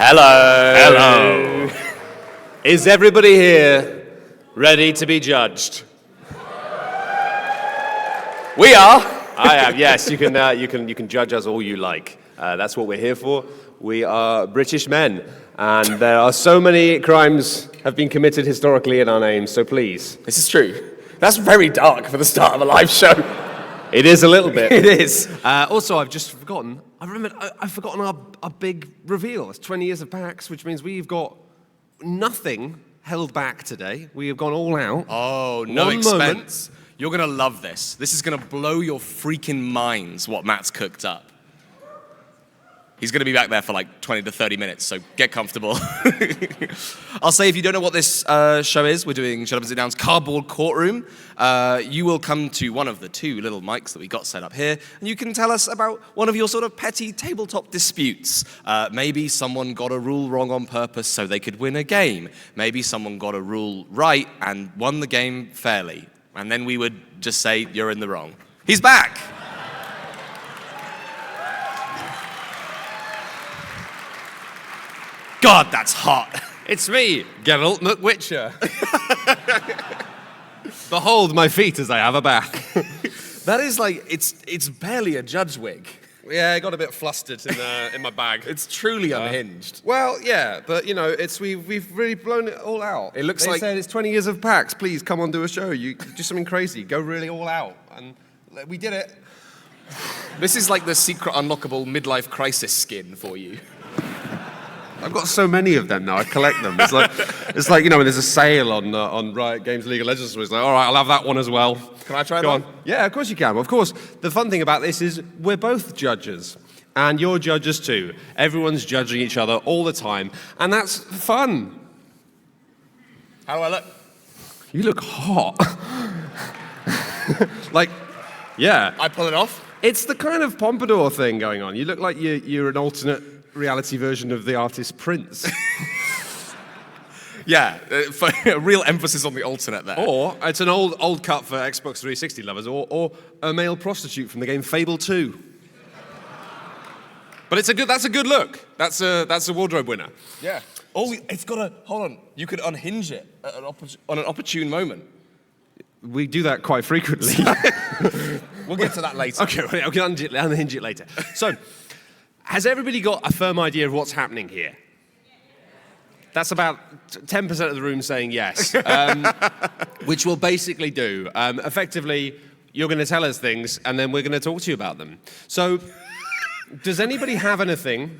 Hello. Hello. Is everybody here ready to be judged? We are. I am. Yes, you can judge us all you like. That's what we're here for. We are British men, and there are so many crimes have been committed historically in our names. So please, This is true. That's very dark for the start of a live show. it is a little bit. It is. Also, I've just forgotten. I've forgotten our big reveal. It's 20 years of PAX, which means we've got nothing held back today. We have gone all out. Oh, no One expense. You're going to love this. This is going to blow your freaking minds what Matt's cooked up. He's going to be back there for like 20 to 30 minutes, so get comfortable. I'll say if you don't know what this show is, we're doing Shut Up and Sit Down's Cardboard Courtroom. You will come to one of the two little mics that we got set up here, and you can tell us about one of your sort of petty tabletop disputes. Maybe someone got a rule wrong on purpose so they could win a game. Maybe someone got a rule right and won the game fairly. And then we would just say, you're in the wrong. He's back! God, that's hot. It's me, Geralt McWitcher. Behold my feet as I have a bath. That is like, it's barely a judge wig. Yeah, I got a bit flustered in my bag. It's truly unhinged. Well, yeah, but you know, we've really blown it all out. It looks they like- said it's 20 years of PAX. Please come on, do a show. You do something crazy. Go really all out, and we did it. This is like the secret unlockable midlife crisis skin for you. I've got so many of them now. I collect them. It's like you know when there's a sale on Riot Games League of Legends. It's like, all right, I'll have that one as well. Can I try Go that? on. Yeah, of course you can. Of course. The fun thing about this is we're both judges, and you're judges too. Everyone's judging each other all the time, and that's fun. How do I look? You look hot. Like, yeah. I pull it off? It's the kind of pompadour thing going on. You look like you're an alternate reality version of the artist Prince. Yeah, for a real emphasis on the alternate there. Or it's an old cut for Xbox 360 lovers, or a male prostitute from the game Fable 2. But that's a good look. That's a wardrobe winner. Yeah. Oh, it's got a, hold on, you could unhinge it at on an opportune moment. We do that quite frequently. We'll get to that later. Okay, well, I can unhinge it later. So, has everybody got a firm idea of what's happening here? That's about 10% of the room saying yes, which will basically do. Effectively, you're going to tell us things, and then we're going to talk to you about them. So, does anybody have anything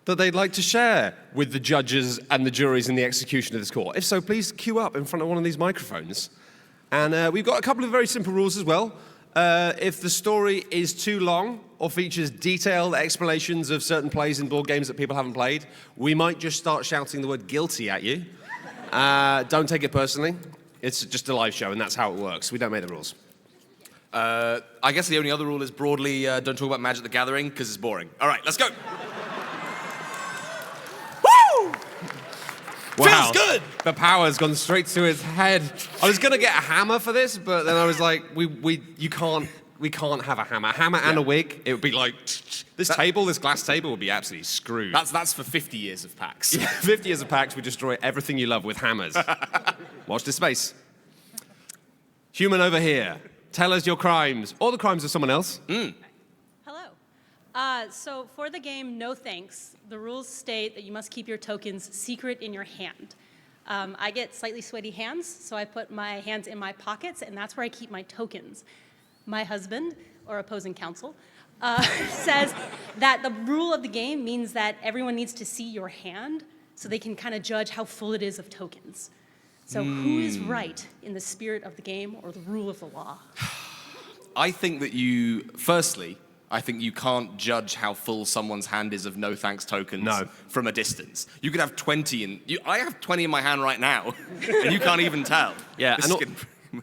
that they'd like to share with the judges and the juries in the execution of this court? If so, please queue up in front of one of these microphones. And we've got a couple of very simple rules as well. If the story is too long or features detailed explanations of certain plays in board games that people haven't played, we might just start shouting the word guilty at you. Don't take it personally. It's just a live show, and that's how it works. We don't make the rules. I guess the only other rule is broadly don't talk about Magic the Gathering because it's boring. All right, let's go. Woo! Wow. Feels good. The power's gone straight to his head. I was gonna get a hammer for this, but then I was like, we can't have a hammer. Hammer and a wig. It would be like this glass table would be absolutely screwed. That's for 50 years of PAX. Yeah, 50 years of PAX, we destroy everything you love with hammers. Watch this space. Human over here, tell us your crimes, or the crimes of someone else. Hello. So for the game No Thanks, the rules state that you must keep your tokens secret in your hand. I get slightly sweaty hands, so I put my hands in my pockets, and that's where I keep my tokens. My husband, or opposing counsel, says that the rule of the game means that everyone needs to see your hand so they can kind of judge how full it is of tokens. So who is right in the spirit of the game or the rule of the law? I think that I think you can't judge how full someone's hand is of no thanks tokens from a distance. You could have 20 I have 20 in my hand right now, and you can't even tell. Yeah,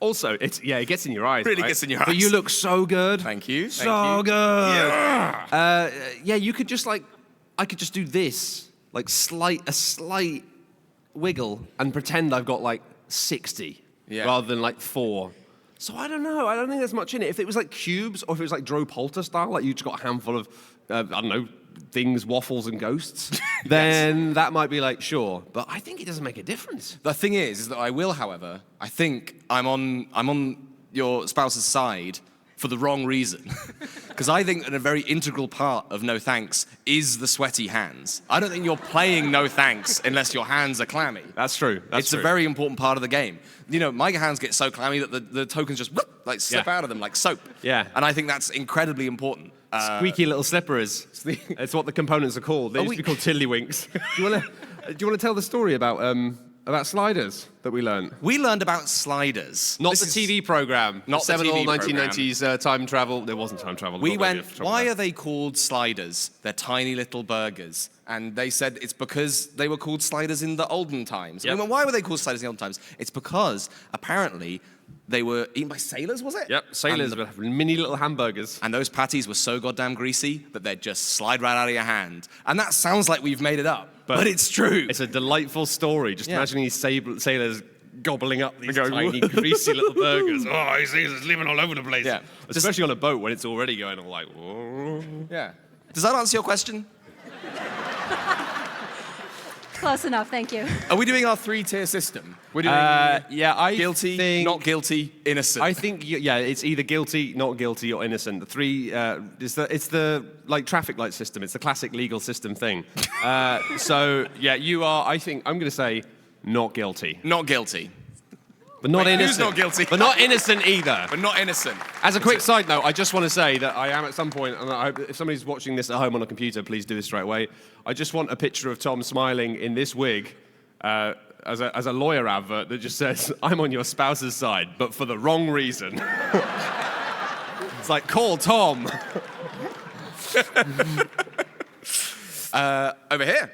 also, it gets in your eyes. Really right? gets in your eyes. But you look so good. Thank you. So good. Yeah. You could just I could just do this, like a slight wiggle, and pretend I've got like 60 rather than like 4. So I don't know. I don't think there's much in it. If it was like cubes, or if it was like Dro Polter style, like you just got a handful of, I don't know, things, waffles, and ghosts, then that might be like, sure. But I think it doesn't make a difference. The thing is that I will, however, I think I'm on your spouse's side for the wrong reason. Because I think that a very integral part of No Thanks is the sweaty hands. I don't think you're playing No Thanks unless your hands are clammy. That's true. It's a very important part of the game. You know, my hands get so clammy that the tokens just like slip out of them like soap. Yeah. And I think that's incredibly important. Squeaky little slippers. It's what the components are called. They used to be called tiddlywinks. Do you want to tell the story about sliders that we learned? We learned about sliders. Not the TV program. Not the seminal TV 1990s time travel. There wasn't time travel. We went, why are they called sliders? They're tiny little burgers. And they said it's because they were called sliders in the olden times. Yep. We went, why were they called sliders in the olden times? It's because apparently they were eaten by sailors, was it? Yep, sailors with mini little hamburgers. And those patties were so goddamn greasy that they'd just slide right out of your hand. And that sounds like we've made it up, but it's true. It's a delightful story. Just imagining these sailors gobbling up these Going, tiny, greasy little burgers. Oh, I see this living all over the place. Yeah. Especially on a boat when it's already going all like, whoa. Yeah. Does that answer your question? Close enough, thank you. Are we doing our 3-tier system? We're doing guilty, not guilty, innocent. I think it's either guilty, not guilty, or innocent. The three, it's the like traffic light system. It's the classic legal system thing. So you are. I think I'm going to say not guilty. Not guilty. But not innocent. Who's not guilty? But not innocent either. But not innocent. As a quick side note, I just want to say that I am at some point, and I hope if somebody's watching this at home on a computer, please do this straight away. I just want a picture of Tom smiling in this wig as a lawyer advert that just says, "I'm on your spouse's side, but for the wrong reason." It's like, call Tom. Over here.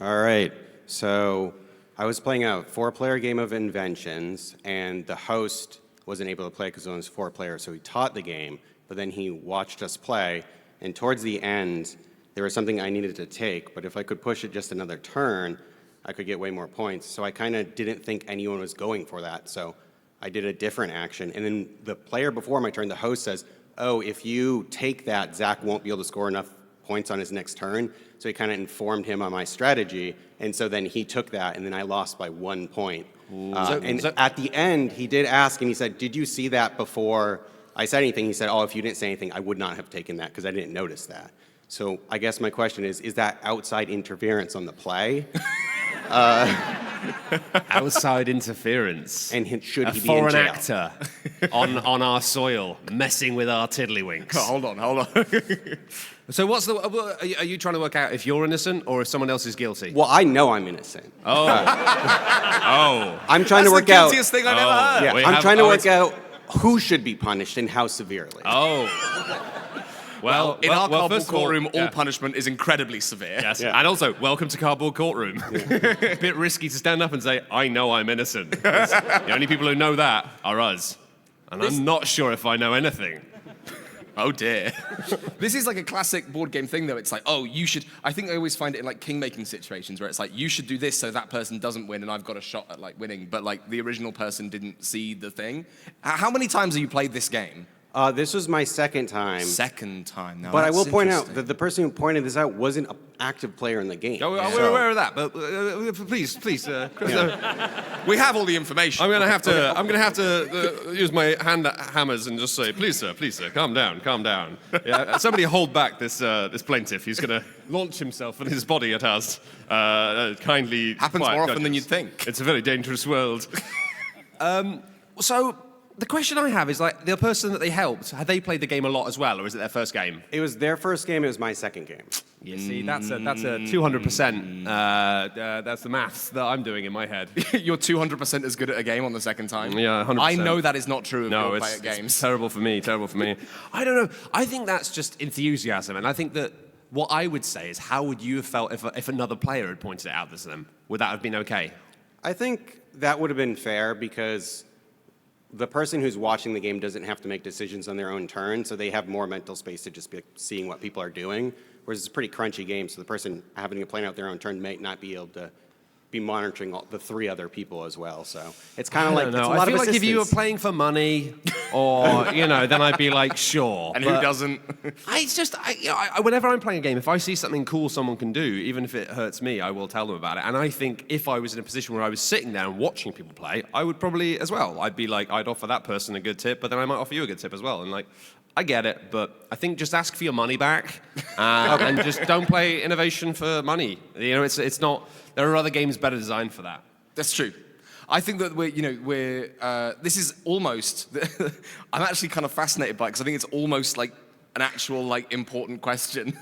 All right. So I was playing a 4-player game of inventions, and the host wasn't able to play because it was 4 players. So he taught the game, but then he watched us play. And towards the end, there was something I needed to take, but if I could push it just another turn, I could get way more points. So I kind of didn't think anyone was going for that. So I did a different action. And then the player before my turn, the host says, "Oh, if you take that, Zach won't be able to score enough points on his next turn." So he kind of informed him on my strategy. And so then he took that, and then I lost by 1 point. At the end, he did ask, and he said, "Did you see that before I said anything?" He said, "Oh, if you didn't say anything, I would not have taken that because I didn't notice that." So I guess my question is that outside interference on the play? Outside interference. And should a he be in foreign jail? actor on our soil, messing with our tiddlywinks. Hold on. So are you trying to work out if you're innocent or if someone else is guilty? Well, I know I'm innocent. Oh. I'm trying to That's work the out. guiltiest thing I've ever heard. Yeah, I'm trying to work out who should be punished and how severely. Oh. Well, In our cardboard first of all, courtroom, all punishment is incredibly severe. Yes, Yeah. and also, welcome to Cardboard Courtroom. A bit risky to stand up and say, "I know I'm innocent." The only people who know that are us. And I'm not sure if I know anything. Oh dear. This is like a classic board game thing, though. It's like, oh, you should. I think I always find it in like king-making situations where it's like, you should do this so that person doesn't win, and I've got a shot at like winning. But like the original person didn't see the thing. How many times have you played this game? This was my second time. Second time. Now, But I that's will point out interesting. that the person who pointed this out wasn't an active player in the game. Oh, So- we're aware of that, but please, Chris, we have all the information. I'm gonna have to use my hand hammers and just say, please, sir, calm down. Yeah, somebody hold back this plaintiff. He's gonna launch himself and his body at us. Kindly. Happens quiet more often than judges. you'd think. It's a very dangerous world. So the question I have is, like, the person that they helped, had they played the game a lot as well, or is it their first game? It was their first game. It was my second game. You see, that's a 200%. That's the maths that I'm doing in my head. You're 200% as good at a game on the second time. Yeah, 100%. I know that is not true of No, your it's, play at games. it's terrible for me. I don't know. I think that's just enthusiasm, and I think that what I would say is, how would you have felt if another player had pointed it out to them? Would that have been okay? I think that would have been fair because the person who's watching the game doesn't have to make decisions on their own turn, so they have more mental space to just be seeing what people are doing. Whereas it's a pretty crunchy game, so the person having to plan out their own turn might not be able to be monitoring the 3 other people as well. So it's kind of like, it's a I lot feel of like if you were assistance. playing for money, or, then I'd be like, sure. And who But doesn't? it's just, whenever I'm playing a game, if I see something cool someone can do, even if it hurts me, I will tell them about it. And I think if I was in a position where I was sitting there and watching people play, I would probably as well. I'd be like, I'd offer that person a good tip, but then I might offer you a good tip as well. And like, I get it, but I think just ask for your money back, and just don't play innovation for money. It's not. There are other games better designed for that. That's true. I think that this is almost, I'm actually kind of fascinated by it because I think it's almost like an actual like important question.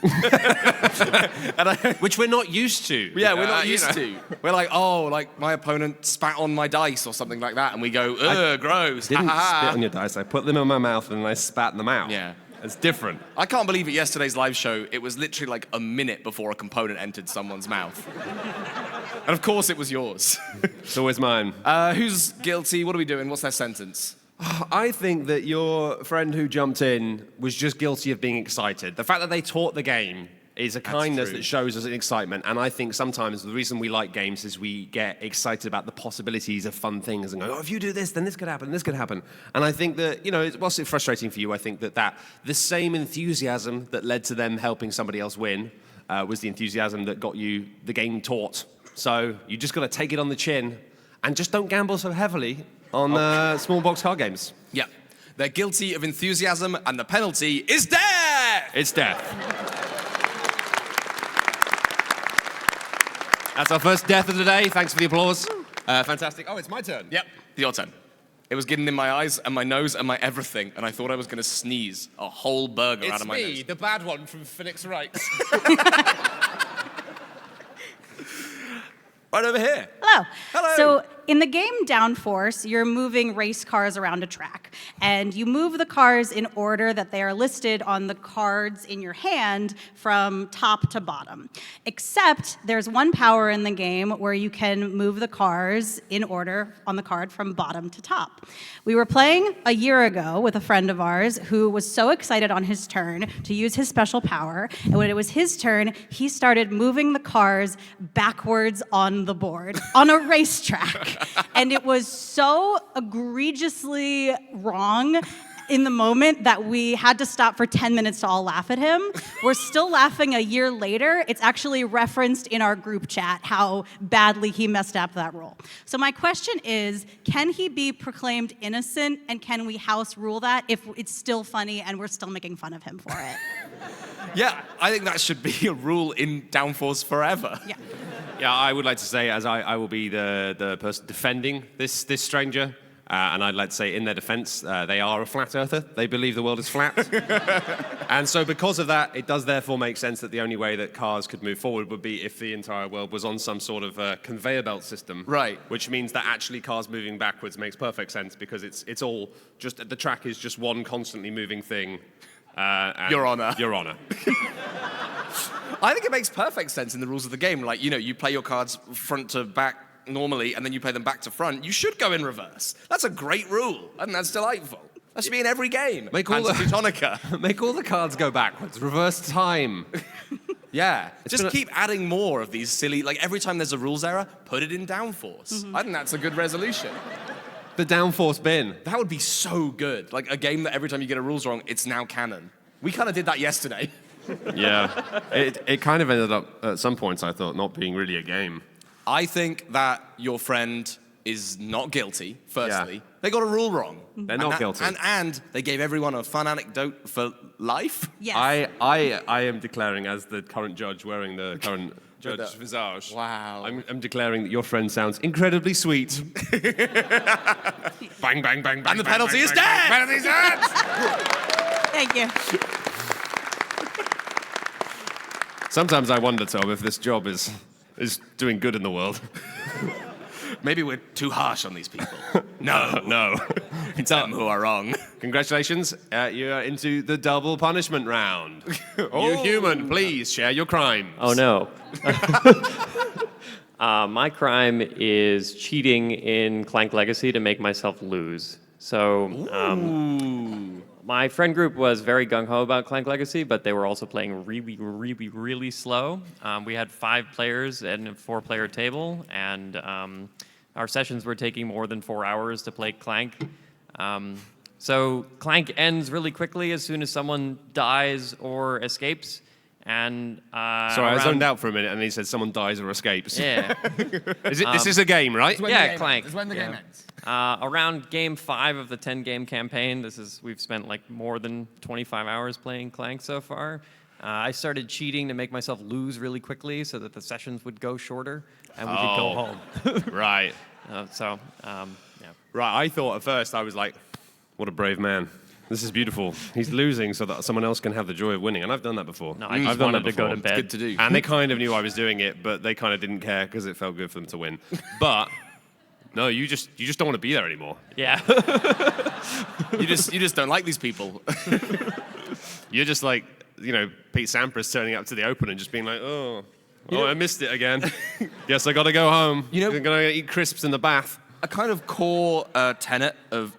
Which we're not used to. Yeah, we're not used to. We're like, oh, like my opponent spat on my dice or something like that, and we go, ugh, gross. Didn't spit on your dice. I put them in my mouth and I spat them out. Yeah. It's different. I can't believe at yesterday's live show, it was literally like a minute before a component entered someone's mouth. And of course it was yours. It's always mine. Who's guilty? What are we doing? What's their sentence? I think that your friend who jumped in was just guilty of being excited. The fact that they taught the game is a kindness true. that shows us an excitement. And I think sometimes the reason we like games is we get excited about the possibilities of fun things and go, oh, if you do this, then this could happen, this could happen. And I think that, whilst it's frustrating for you, I think that the same enthusiasm that led to them helping somebody else win was the enthusiasm that got you the game taught. So you just got to take it on the chin and just don't gamble so heavily on small box card games. Yeah. They're guilty of enthusiasm, and the penalty is death! It's death. That's our first death of the day. Thanks for the applause. Fantastic. Oh, it's my turn. Yep, your turn. It was getting in my eyes and my nose and my everything, and I thought I was going to sneeze a whole burger out of my nose. the bad one from Phoenix Wright. Right over here. Hello. Hello. So in the game Downforce, you're moving race cars around a track, and you move the cars in order that they are listed on the cards in your hand from top to bottom. Except there's one power in the game where you can move the cars in order on the card from bottom to top. We were playing a year ago with a friend of ours who was so excited on his turn to use his special power, and when it was his turn, he started moving the cars backwards on the board on a racetrack. And it was so egregiously wrong in the moment that we had to stop for 10 minutes to all laugh at him. We're still laughing a year later. It's actually referenced in our group chat how badly he messed up that rule. So my question is, can he be proclaimed innocent, and can we house rule that if it's still funny and we're still making fun of him for it? Yeah, I think that should be a rule in Downforce forever. Yeah. Yeah, I would like to say, as I will be the person defending this stranger, and I'd like to say in their defense, they are a flat earther. They believe the world is flat. And so because of that, it does therefore make sense that the only way that cars could move forward would be if the entire world was on some sort of conveyor belt system. Right. Which means that actually cars moving backwards makes perfect sense because it's all just, the track is just one constantly moving thing. Your Honor. Your Honor. I think it makes perfect sense in the rules of the game. Like, you play your cards front to back normally, and then you play them back to front. You should go in reverse. That's a great rule, and that's delightful. That should be in every game. Make all Hands the- of Teutonica. Make all the cards go backwards. Reverse time. Yeah. Just been a- keep adding more of these silly, like every time there's a rules error, put it in Downforce. I think that's a good resolution. The downforce bin. That would be so good. Like a game that every time you get a rules wrong, it's now canon. We kind of did that yesterday. Yeah. It kind of ended up, at some points, I thought, not being really a game. I think that your friend is not guilty, firstly. Yeah. They got a rule wrong. They're not guilty. And they gave everyone a fun anecdote for life. Yes. I am declaring, as the current judge wearing the current judge visage. Wow. I'm declaring that your friend sounds incredibly sweet. Bang, bang, bang, bang. And the bang, penalty bang, is bang, death! bang. Penalty's dead! Thank you. Sometimes I wonder, Tom, if this job is doing good in the world. Maybe we're too harsh on these people. No. No. It's them who are wrong. Congratulations, you are into the double punishment round. You human, please share your crimes. Oh no. My crime is cheating in Clank Legacy to make myself lose. So my friend group was very gung-ho about Clank Legacy, but they were also playing really, really, really slow. We had 5 players and a 4-player table, and our sessions were taking more than 4 hours to play Clank. So Clank ends really quickly as soon as someone dies or escapes. And Sorry, I zoned out for a minute, and he said someone dies or escapes. Yeah. This is a game, right? Yeah, Clank. It's when the game Yeah. ends. Around game 5 of the 10-game campaign, we've spent like more than 25 hours playing Clank so far. I started cheating to make myself lose really quickly so that the sessions would go shorter and we could go home. Right. Yeah. Right, I thought at first, I was like, what a brave man. This is beautiful. He's losing so that someone else can have the joy of winning. And I've done that before. No, I just I've done wanted that to go to before. bed. Good to do. And they kind of knew I was doing it, but they kind of didn't care because it felt good for them to win. But no, you just don't want to be there anymore. Yeah. You just don't like these people. You're just like, Pete Sampras turning up to the Open and just being like, I missed it again. Guess I got to go home. I'm going to eat crisps in the bath. A kind of core tenet of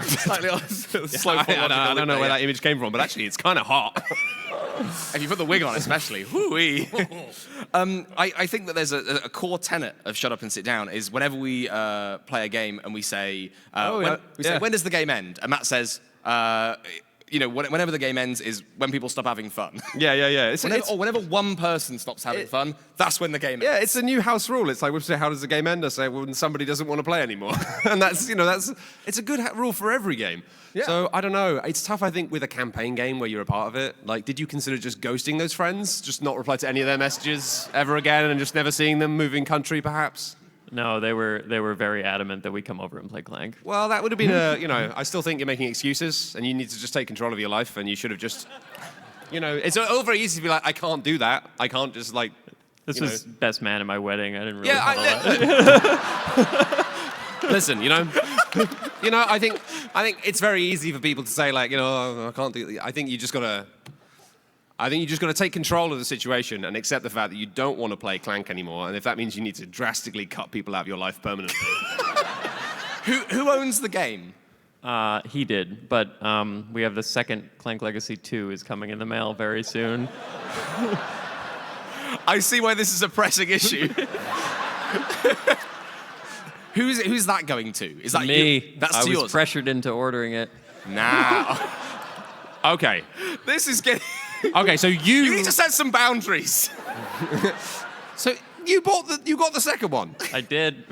slightly slow I don't know where that image came from, but actually it's kind of hot. If you put the wig on, especially. Whoo-wee. I think that there's a core tenet of Shut Up and Sit Down is whenever we play a game and we say, when does the game end? And Matt says, whenever the game ends is when people stop having fun. Yeah. Whenever one person stops having fun, that's when the game ends. Yeah, it's a new house rule. It's like, we say, how does the game end? I say, when somebody doesn't want to play anymore. And it's a good rule for every game. Yeah. So, I don't know. It's tough, I think, with a campaign game where you're a part of it. Like, did you consider just ghosting those friends? Just not reply to any of their messages ever again and just never seeing them, moving country, perhaps? No, they were very adamant that we come over and play Clank. Well, that would have been I still think you're making excuses and you need to just take control of your life and you should have just, it's all very easy to be like, I can't do that. I can't just like, This was best man at my wedding. I didn't really Yeah, have a lot. listen, I think it's very easy for people to say like, I can't do it. I think you just gotta take control of the situation and accept the fact that you don't want to play Clank anymore. And if that means you need to drastically cut people out of your life permanently. Who owns the game? He did, but we have the second Clank Legacy 2 is coming in the mail very soon. I see why this is a pressing issue. Who's that going to? Is that Me. you? That's I to was yours. pressured into ordering it. Nah. Okay. This is getting. Okay, so You need to set some boundaries. So you got the second one. I did.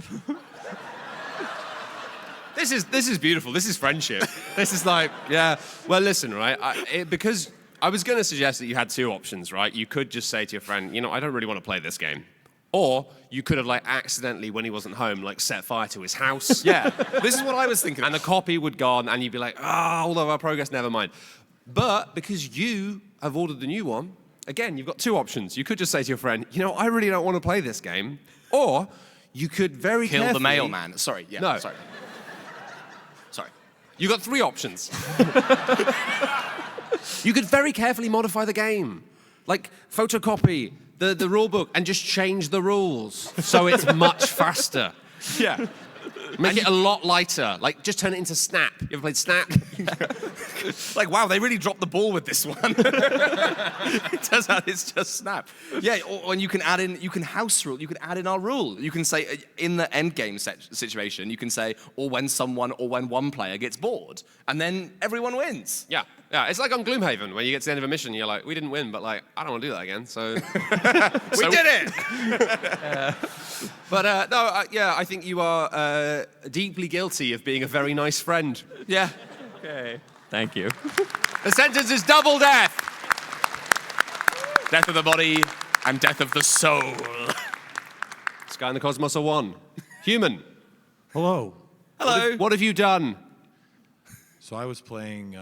This is beautiful. This is friendship. This is like, yeah. Well, listen, right? Because I was going to suggest that you had 2 options, right? You could just say to your friend, I don't really want to play this game. Or you could have, like, accidentally, when he wasn't home, like, set fire to his house. Yeah. This is what I was thinking. And the copy would go on, and you'd be like, all of our progress, never mind. But because you have ordered the new one, again, you've got 2 options. You could just say to your friend, I really don't want to play this game. Or you could very Kill carefully... the mailman. Sorry. Yeah. No. Sorry. You got 3 options. You could very carefully modify the game. Like, photocopy the rule book and just change the rules so it's much faster. Yeah. Make it a lot lighter. Like, just turn it into Snap. You ever played Snap? Like, wow, they really dropped the ball with this one. It turns out it's just Snap. Yeah, and you can add in, house rule, you can add in our rule. You can say, in the end game situation, you can say, or when one player gets bored, and then everyone wins. Yeah. It's like on Gloomhaven, where you get to the end of a mission, you're like, we didn't win, but like, I don't want to do that again, so... We did it! But I think you are deeply guilty of being a very nice friend. Yeah. Okay. Thank you. The sentence is double death. Death of the body and death of the soul. Sky and the Cosmos are one. Human. Hello. Hello. What have you done? So I was playing,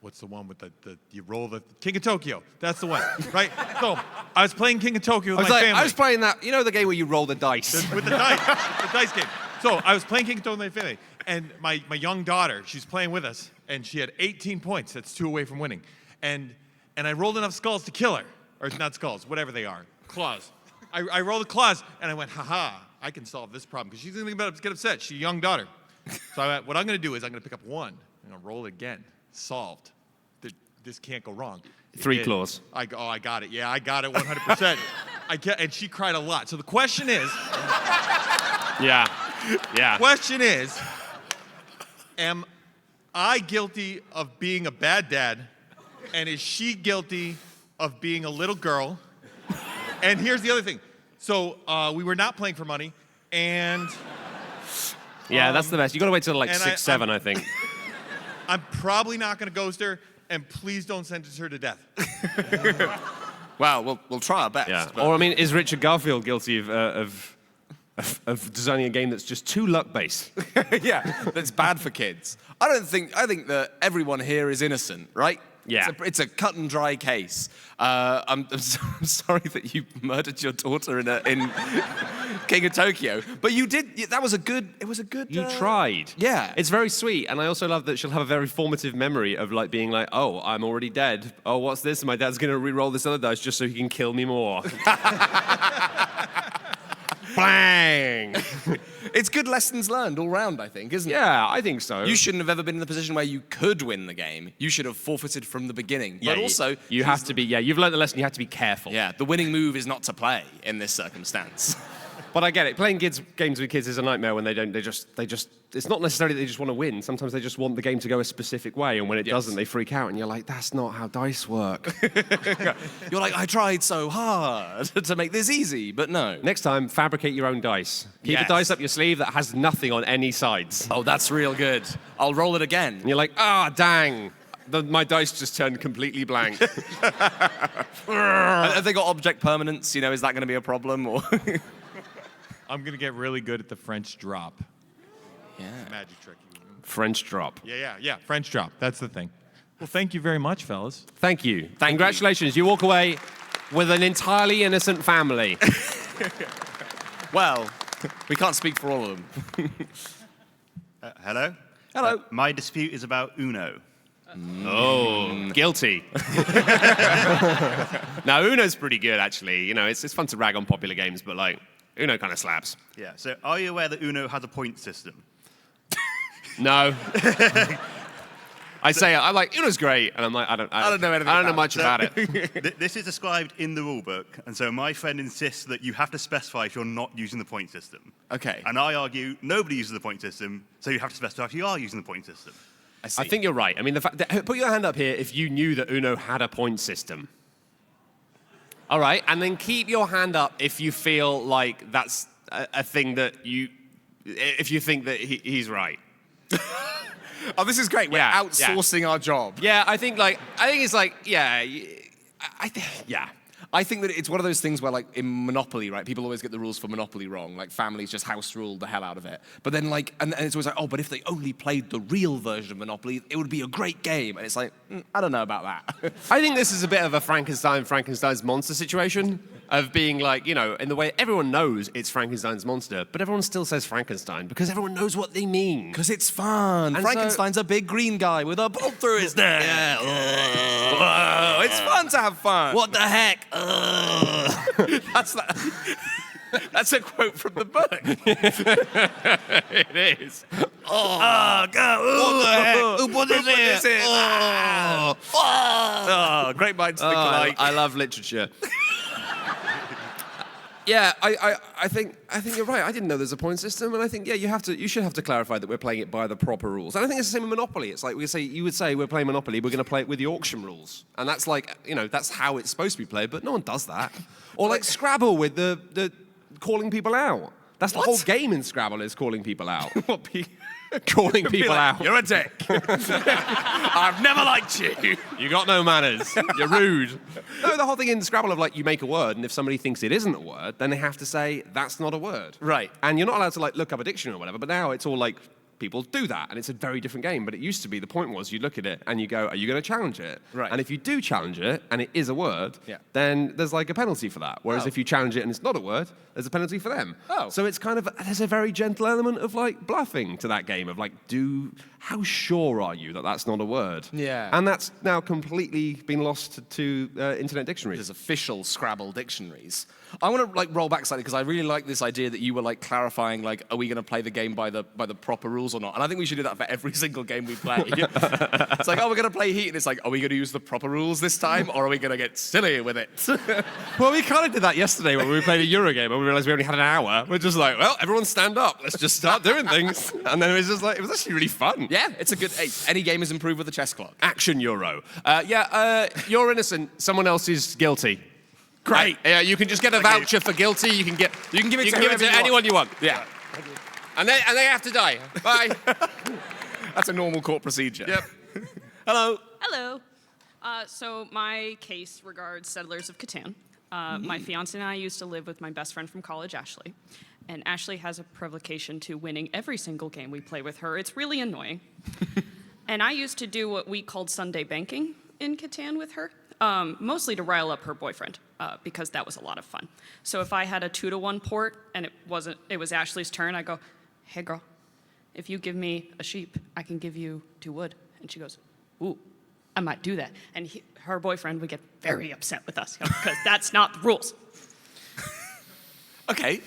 what's the one with the you roll the King of Tokyo? That's the one, right? So I was playing King of Tokyo with my family. I was playing that, the game where you roll the dice. With the dice, the dice game. So I was playing King of Tokyo with my family, and my young daughter, she's playing with us, and she had 18 points. That's 2 away from winning, and I rolled enough skulls to kill her, or not skulls, whatever they are, claws. I rolled the claws, and I went, ha, I can solve this problem, because she's gonna get upset. She's a young daughter. So what I'm going to do is I'm going to pick up 1. I'm going to roll it again. Solved. This can't go wrong. 3 claws. I got it. Yeah, I got it 100%. And she cried a lot. So the question is, Yeah. question is, am I guilty of being a bad dad? And is she guilty of being a little girl? And here's the other thing. So we were not playing for money, and Yeah, that's the best. You got to wait till like and 6, 7, I think. I'm probably not going to ghost her, and please don't sentence her to death. Well, we'll try our best. Yeah. but- Or I mean, is Richard Garfield guilty of designing a game that's just too luck-based? yeah, that's bad for kids. I think that everyone here is innocent, right? Yeah. It's a cut and dry case. I'm sorry that you murdered your daughter in King of Tokyo, but you did. That was a good. It was a good. You tried. Yeah. It's very sweet, and I also love that she'll have a very formative memory of like being like, oh, I'm already dead. Oh, what's this? My dad's gonna re-roll this other dice just so he can kill me more. Bang! It's good lessons learned all round, I think, isn't it? Yeah, I think so. You shouldn't have ever been in the position where you could win the game. You should have forfeited from the beginning. Yeah, But also, you have to be. Yeah, you've learned the lesson. You have to be careful. yeah, the winning move is not to play in this circumstance. But I get it. Playing games with kids is a nightmare when they don't. They just. It's not necessarily that they just want to win. Sometimes they just want the game to go a specific way, and when it doesn't, they freak out, and you're like, "That's not how dice work." You're like, I tried so hard to make this easy, but no. Next time, fabricate your own dice. Keep Yes. a dice up your sleeve that has nothing on any sides. Oh, that's real good. I'll roll it again. And you're like, dang. My dice just turned completely blank. Have they got object permanence? You know, is that going to be a problem? Or I'm going to get really good at the French drop. yeah. Magic trick. French drop. Yeah. French drop. That's the thing. Well, thank you very much, fellas. Thank you. Thank Congratulations. You walk away with an entirely innocent family. Well, we can't speak for all of them. Hello? Hello. My dispute is about Uno. Oh, guilty. Now, Uno's pretty good, actually. You know, it's fun to rag on popular games, but like, Uno kind of slaps. Yeah, so are you aware that Uno has a point system? No. I'm like, Uno's great, and I'm like, I don't know anything I don't know about much about it. This is described in the rulebook, and so my friend insists that you have to specify if you're not using the point system. Okay. And I argue nobody uses the point system, so you have to specify if you are using the point system. I see. I think you're right. I mean, the fact that, put your hand up here if you knew that Uno had a point system. All right, and then keep your hand up if you feel like that's a thing that if you think that he's right. Oh, this is great. We're Yeah, outsourcing our job. Yeah, I think it's like, yeah, I think that it's one of those things where, like, in Monopoly, right, people always get the rules for Monopoly wrong. Like, families just house rule the hell out of it. But then, like, and it's always like, oh, but if they only played the real version of Monopoly, it would be a great game. And it's like, I don't know about that. I think this is a bit of a Frankenstein's monster situation of being like, you know, in the way everyone knows it's Frankenstein's monster, but everyone still says Frankenstein because everyone knows what they mean. Because it's fun. And Frankenstein's a big green guy with a bolt through his neck. Yeah. Whoa, it's fun to have fun. What the heck? That's a quote from the book. It is. Oh, God. What the heck? What is it? Oh, great minds think alike. I love literature. Yeah, I think you're right. I didn't know there's a point system, and I think you should have to clarify that we're playing it by the proper rules. And I think it's the same with Monopoly. It's like you would say we're playing Monopoly, we're going to play it with the auction rules, and that's like, you know, that's how it's supposed to be played. But no one does that. Or like Scrabble with the calling people out. That's the whole game in Scrabble is calling people out. Calling people out. You're a dick. I've never liked you. You got no manners. You're rude. No, the whole thing in Scrabble of like you make a word, and if somebody thinks it isn't a word, then they have to say that's not a word. Right. And you're not allowed to like look up a dictionary or whatever. But now it's all like people do that, and it's a very different game. But it used to be the point was you look at it and you go, are you going to challenge it? Right. And if you do challenge it and it is a word, Yeah. then there's like a penalty for that. Whereas Oh. if you challenge it and it's not a word, there's a penalty for them. Oh. So it's kind of there's a very gentle element of like bluffing to that game of like how sure are you that that's not a word? Yeah. And that's now completely been lost to internet dictionaries. There's official Scrabble dictionaries. I want to like roll back slightly because I really like this idea that you were like clarifying like, are we going to play the game by the proper rules? rules or not. And I think we should do that for every single game we play. It's like, oh, we're going to play Heat. And it's like, are we going to use the proper rules this time? Or are we going to get silly with it? Well, we kind of did that yesterday when we played a Euro game and we realized we only had an hour. We're just like, well, everyone stand up. Let's just start doing things. And then it was just like, it was actually really fun. Yeah, it's a good... Hey, any game is improved with a chess clock. Action Euro. You're innocent. Someone else is guilty. Great. Yeah, you can just get a voucher for guilty. You can give it to anyone you want. Yeah. And they have to die. Bye. That's a normal court procedure. Yep. Hello. Hello. So my case regards Settlers of Catan. My fiance and I used to live with my best friend from college, Ashley. And Ashley has a provocation to winning every single game we play with her. It's really annoying. And I used to do what we called Sunday banking in Catan with her, mostly to rile up her boyfriend, because that was a lot of fun. So if I had a 2-to-1 port and it was Ashley's turn, I go, hey girl, if you give me a sheep, I can give you 2 wood. And she goes, ooh, I might do that. And her boyfriend would get very upset with us, because that's not the rules. Okay.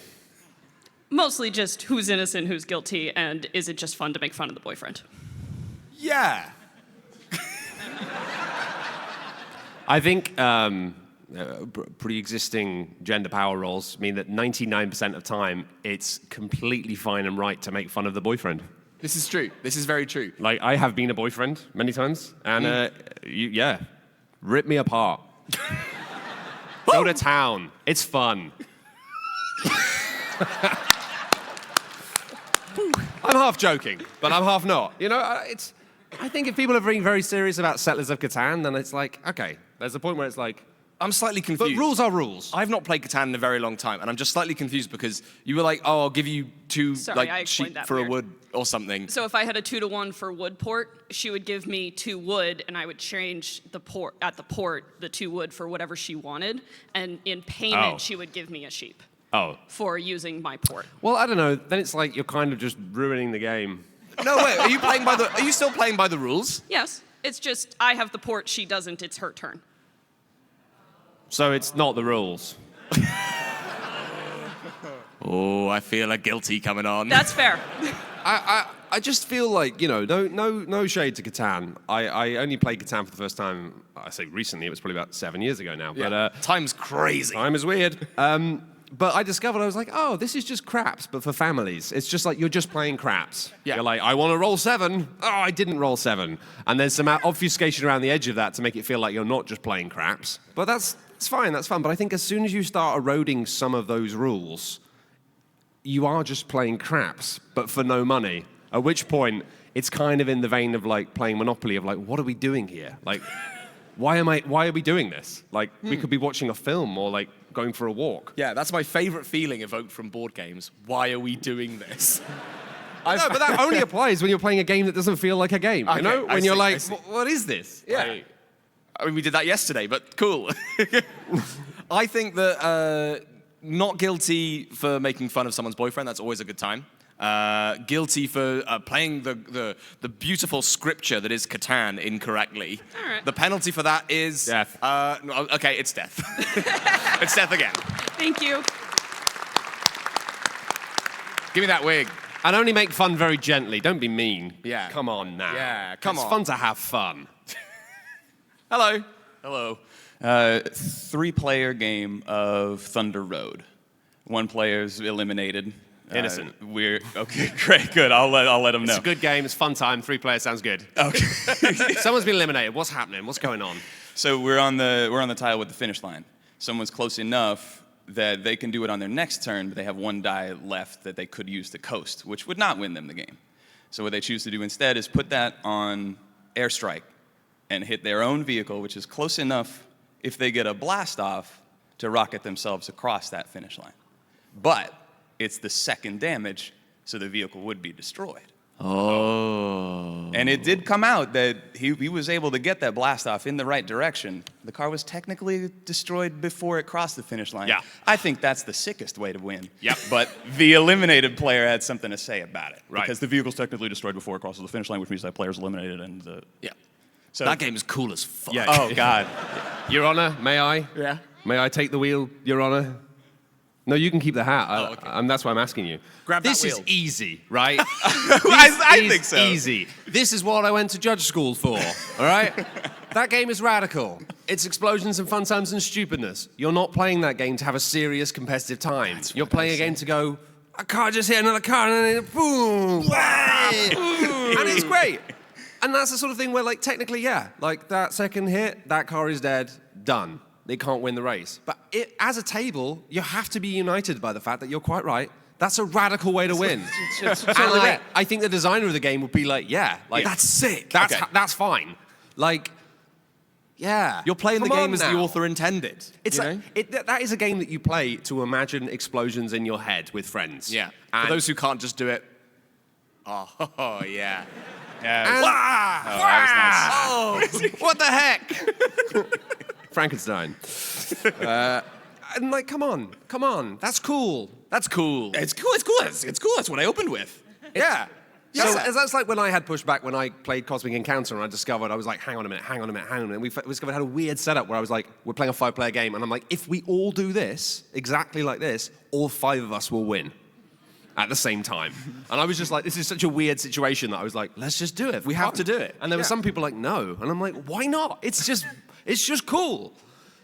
Mostly just who's innocent, who's guilty, and is it just fun to make fun of the boyfriend? Yeah. I think pre-existing gender power roles mean that 99% of time it's completely fine and right to make fun of the boyfriend. This is true. This is very true. Like, I have been a boyfriend many times, and rip me apart. Go to town. It's fun. I'm half joking, but I'm half not. You know, I think if people are being very serious about Settlers of Catan, then it's like, okay, there's a point where it's like, I'm slightly confused. but rules are rules. I've not played Catan in a very long time, and I'm just slightly confused because you were like, oh, I'll give you 2 Sorry, I explained sheep that for weird. a wood or something. So if I had a 2-to-1 for wood port, she would give me 2 wood, and I would change the port the 2 wood for whatever she wanted, and in payment, Oh. she would give me a sheep Oh. for using my port. Well, I don't know. Then it's like you're kind of just ruining the game. No, wait, are you still playing by the rules? Yes, it's just I have the port, she doesn't. It's her turn. So it's not the rules. Oh, I feel a guilty coming on. That's fair. I just feel like, you know, no shade to Catan. I only played Catan for the first time, I say recently, it was probably about 7 years ago now. Yeah. But Time's crazy. time is weird. But I discovered, I was like, oh, this is just craps, but for families. It's just like you're just playing craps. Yeah. You're like, I want to roll 7. Oh, I didn't roll 7. And there's some obfuscation around the edge of that to make it feel like you're not just playing craps. But it's fine, that's fun. But I think as soon as you start eroding some of those rules, you are just playing craps, but for no money. At which point, it's kind of in the vein of like playing Monopoly of like, what are we doing here? Like, why are we doing this? Like, we could be watching a film or like going for a walk. Yeah, that's my favorite feeling evoked from board games. Why are we doing this? No, but that only applies when you're playing a game that doesn't feel like a game. Okay, You know, I when you're see, I like, see. what is this? Yeah. I mean, we did that yesterday, but cool. I think that not guilty for making fun of someone's boyfriend, that's always a good time. Guilty for playing the beautiful scripture that is Catan incorrectly. All right. The penalty for that is... Death. No, okay, it's death. It's death again. Thank you. Give me that wig. And only make fun very gently. Don't be mean. Yeah. Come on now. Yeah, come on. It's fun to have fun. Hello. Hello. 3-player game of Thunder Road. 1 player's eliminated. Innocent. We're okay. Great. Good. I'll let them know. It's a good game. It's fun time. 3 players sounds good. Okay. Someone's been eliminated. What's happening? What's going on? So we're on the tile with the finish line. Someone's close enough that they can do it on their next turn, but they have 1 die left that they could use to coast, which would not win them the game. So what they choose to do instead is put that on airstrike and hit their own vehicle, which is close enough if they get a blast off to rocket themselves across that finish line. But it's the 2nd damage, so the vehicle would be destroyed. Oh. And it did come out that he was able to get that blast off in the right direction. The car was technically destroyed before it crossed the finish line. Yeah. I think that's the sickest way to win. Yep. But the eliminated player had something to say about it. Right. Because the vehicle's technically destroyed before it crosses the finish line, which means that player's eliminated. And Yeah. so That game is cool as fuck. Yeah. Oh, God. Your Honor, may I? Yeah. May I take the wheel, Your Honor? No, you can keep the hat. Okay. That's why I'm asking you. Grab that this wheel. is easy, right? I think so. Easy. This is what I went to judge school for, all right? That game is radical. It's explosions and fun times and stupidness. You're not playing that game to have a serious competitive time. You're playing a game to go, a car just hit another car, and then boom! And it's great. And that's the sort of thing where, like, technically, yeah, like, that second hit, that car is dead, done. They can't win the race. But as a table, you have to be united by the fact that you're quite right. That's a radical way to win. And I think the designer of the game would be like, yeah, like That's sick. That's fine. Like, yeah. You're playing the Come game on as the now. author intended. It's you like, know? that is a game that you play to imagine explosions in your head with friends. Yeah. And For those who can't just do it, oh yeah. Yeah. And, That was nice. what the heck? Frankenstein. And like, come on. That's cool. That's cool. It's cool. That's what I opened with. Yeah. Yeah. So that's like when I had pushback when I played Cosmic Encounter and I discovered, I was like, hang on a minute. We discovered I had a weird setup where I was like, we're playing a 5-player game. And I'm like, if we all do this, exactly like this, all 5 of us will win at the same time. And I was just like, this is such a weird situation that I was like, let's just do it. We have to do it. And there were some people like, no. And I'm like, why not? It's just cool.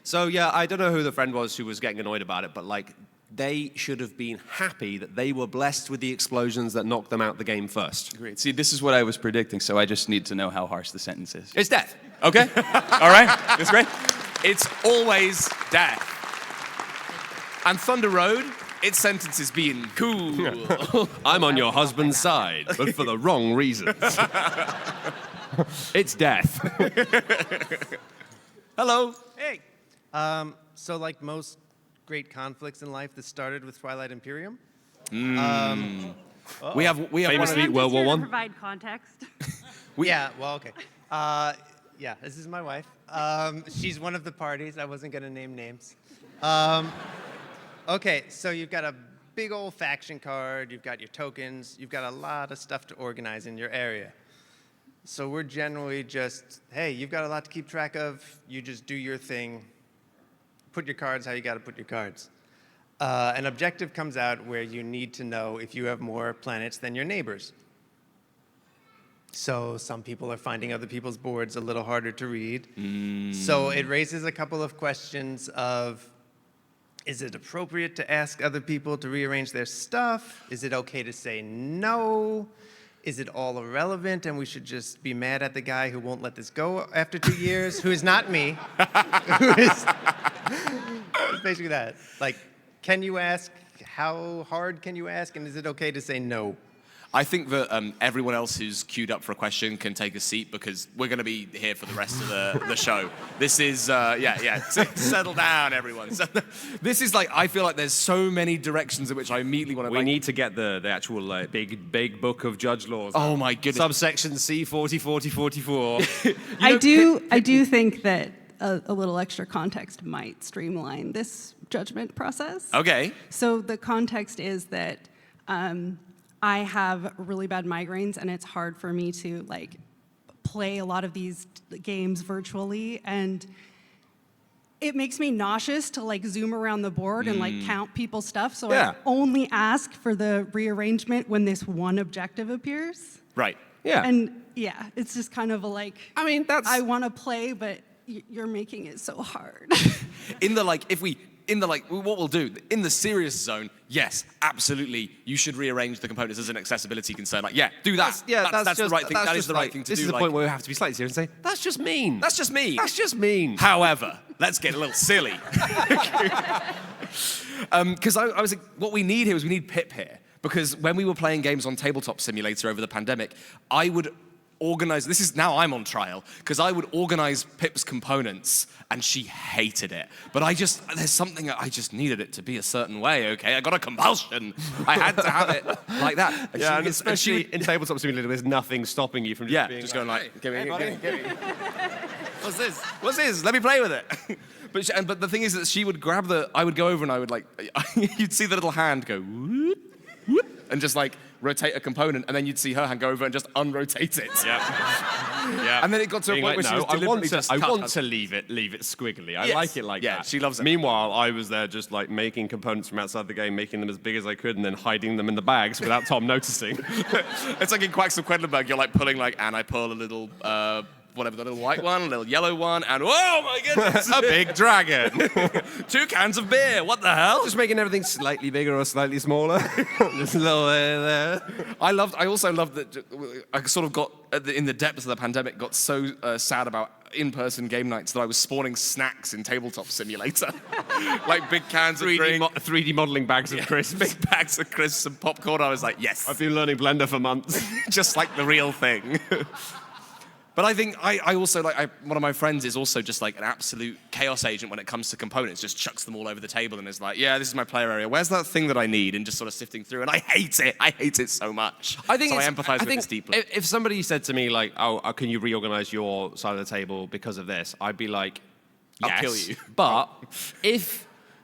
So yeah, I don't know who the friend was who was getting annoyed about it, but like, they should have been happy that they were blessed with the explosions that knocked them out the game first. Great. See, this is what I was predicting, so I just need to know how harsh the sentence is. It's death. Okay? All right. That's great. It's always death. And Thunder Road, its sentence is being cool. I'm on your husband's side, but for the wrong reasons. It's death. Hello. Hey. So like most great conflicts in life that started with Twilight Imperium. We have Famously, one. World War One. Provide context. Yeah, well, okay. Yeah, this is my wife. She's one of the parties. I wasn't going to name names. Okay, so you've got a big old faction card. You've got your tokens. You've got a lot of stuff to organize in your area. So we're generally just, hey, you've got a lot to keep track of. You just do your thing. Put your cards how you got to put your cards. An objective comes out where you need to know if you have more planets than your neighbors. So some people are finding other people's boards a little harder to read. So it raises a couple of questions of, is it appropriate to ask other people to rearrange their stuff? Is it okay to say no? Is it all irrelevant and we should just be mad at the guy who won't let this go after 2 years? Who is not me. It's basically that. Like, can you ask? How hard can you ask? And is it okay to say no? I think that everyone else who's queued up for a question can take a seat because we're going to be here for the rest of the show. This is, settle down, everyone. So, this is like, I feel like there's so many directions in which I immediately want to... We need to get the actual big book of judge laws. Oh my goodness. Subsection C 4044. I do think that a little extra context might streamline this judgment process. Okay. So the context is that I have really bad migraines, and it's hard for me to like play a lot of these games virtually, and it makes me nauseous to like zoom around the board and like count people's stuff. So Yeah. I only ask for the rearrangement when this one objective appears. Right. Yeah. And yeah, it's just kind of a like, I mean, that's... I want to play, but you're making it so hard. What we'll do, in the serious zone, yes, absolutely, you should rearrange the components as an accessibility concern. Like, yeah, do that. That's the right thing. That is the right thing to do. This is the point where we have to be slightly serious and say, that's just mean. That's just me. That's just mean. However, let's get a little silly. Because I was like, what we need here is we need Pip here. Because when we were playing games on Tabletop Simulator over the pandemic, I would organize, this is now I'm on trial, because I would organize Pip's components and she hated it. But there's something, I just needed it to be a certain way, okay? I got a compulsion. I had to have it like that. And Yeah, and especially in Tabletop Simulator, there's nothing stopping you from just being just going like, give me. what's this? What's this? Let me play with it. But the thing is that she would grab I would go over and I would like, you'd see the little hand go, whoop, whoop, and just like rotate a component, and then you'd see her hand go over and just unrotate it. Yeah. And then it got to a Being point like, where she no, was deliberately just I cut want her. to leave it squiggly. I Yes. like it like Yeah, that. she loves it. Meanwhile, I was there just like making components from outside the game, making them as big as I could, and then hiding them in the bags without Tom noticing. It's like in Quacks of Quedlinburg, you're like pulling like, and I pull a little, whatever, the little white one, a little yellow one, and oh my goodness, A big dragon. 2 cans of beer, what the hell? Just making everything slightly bigger or slightly smaller. Just a little there. I also loved that I sort of got, in the depths of the pandemic, got so sad about in-person game nights that I was spawning snacks in Tabletop Simulator. Like big cans of drink. 3D modeling bags of crisps. Big bags of crisps and popcorn. I was like, yes. I've been learning Blender for months. Just like the real thing. But I think I also like, one of my friends is also just like an absolute chaos agent when it comes to components, just chucks them all over the table and is like, yeah, this is my player area. Where's that thing that I need? And just sort of sifting through. And I hate it. I hate it so much. I think so I it's- empathize with think this deeply. If somebody said to me like, "Oh, can you reorganize your side of the table because of this?" I'd be like, "Yes." I'll kill you. But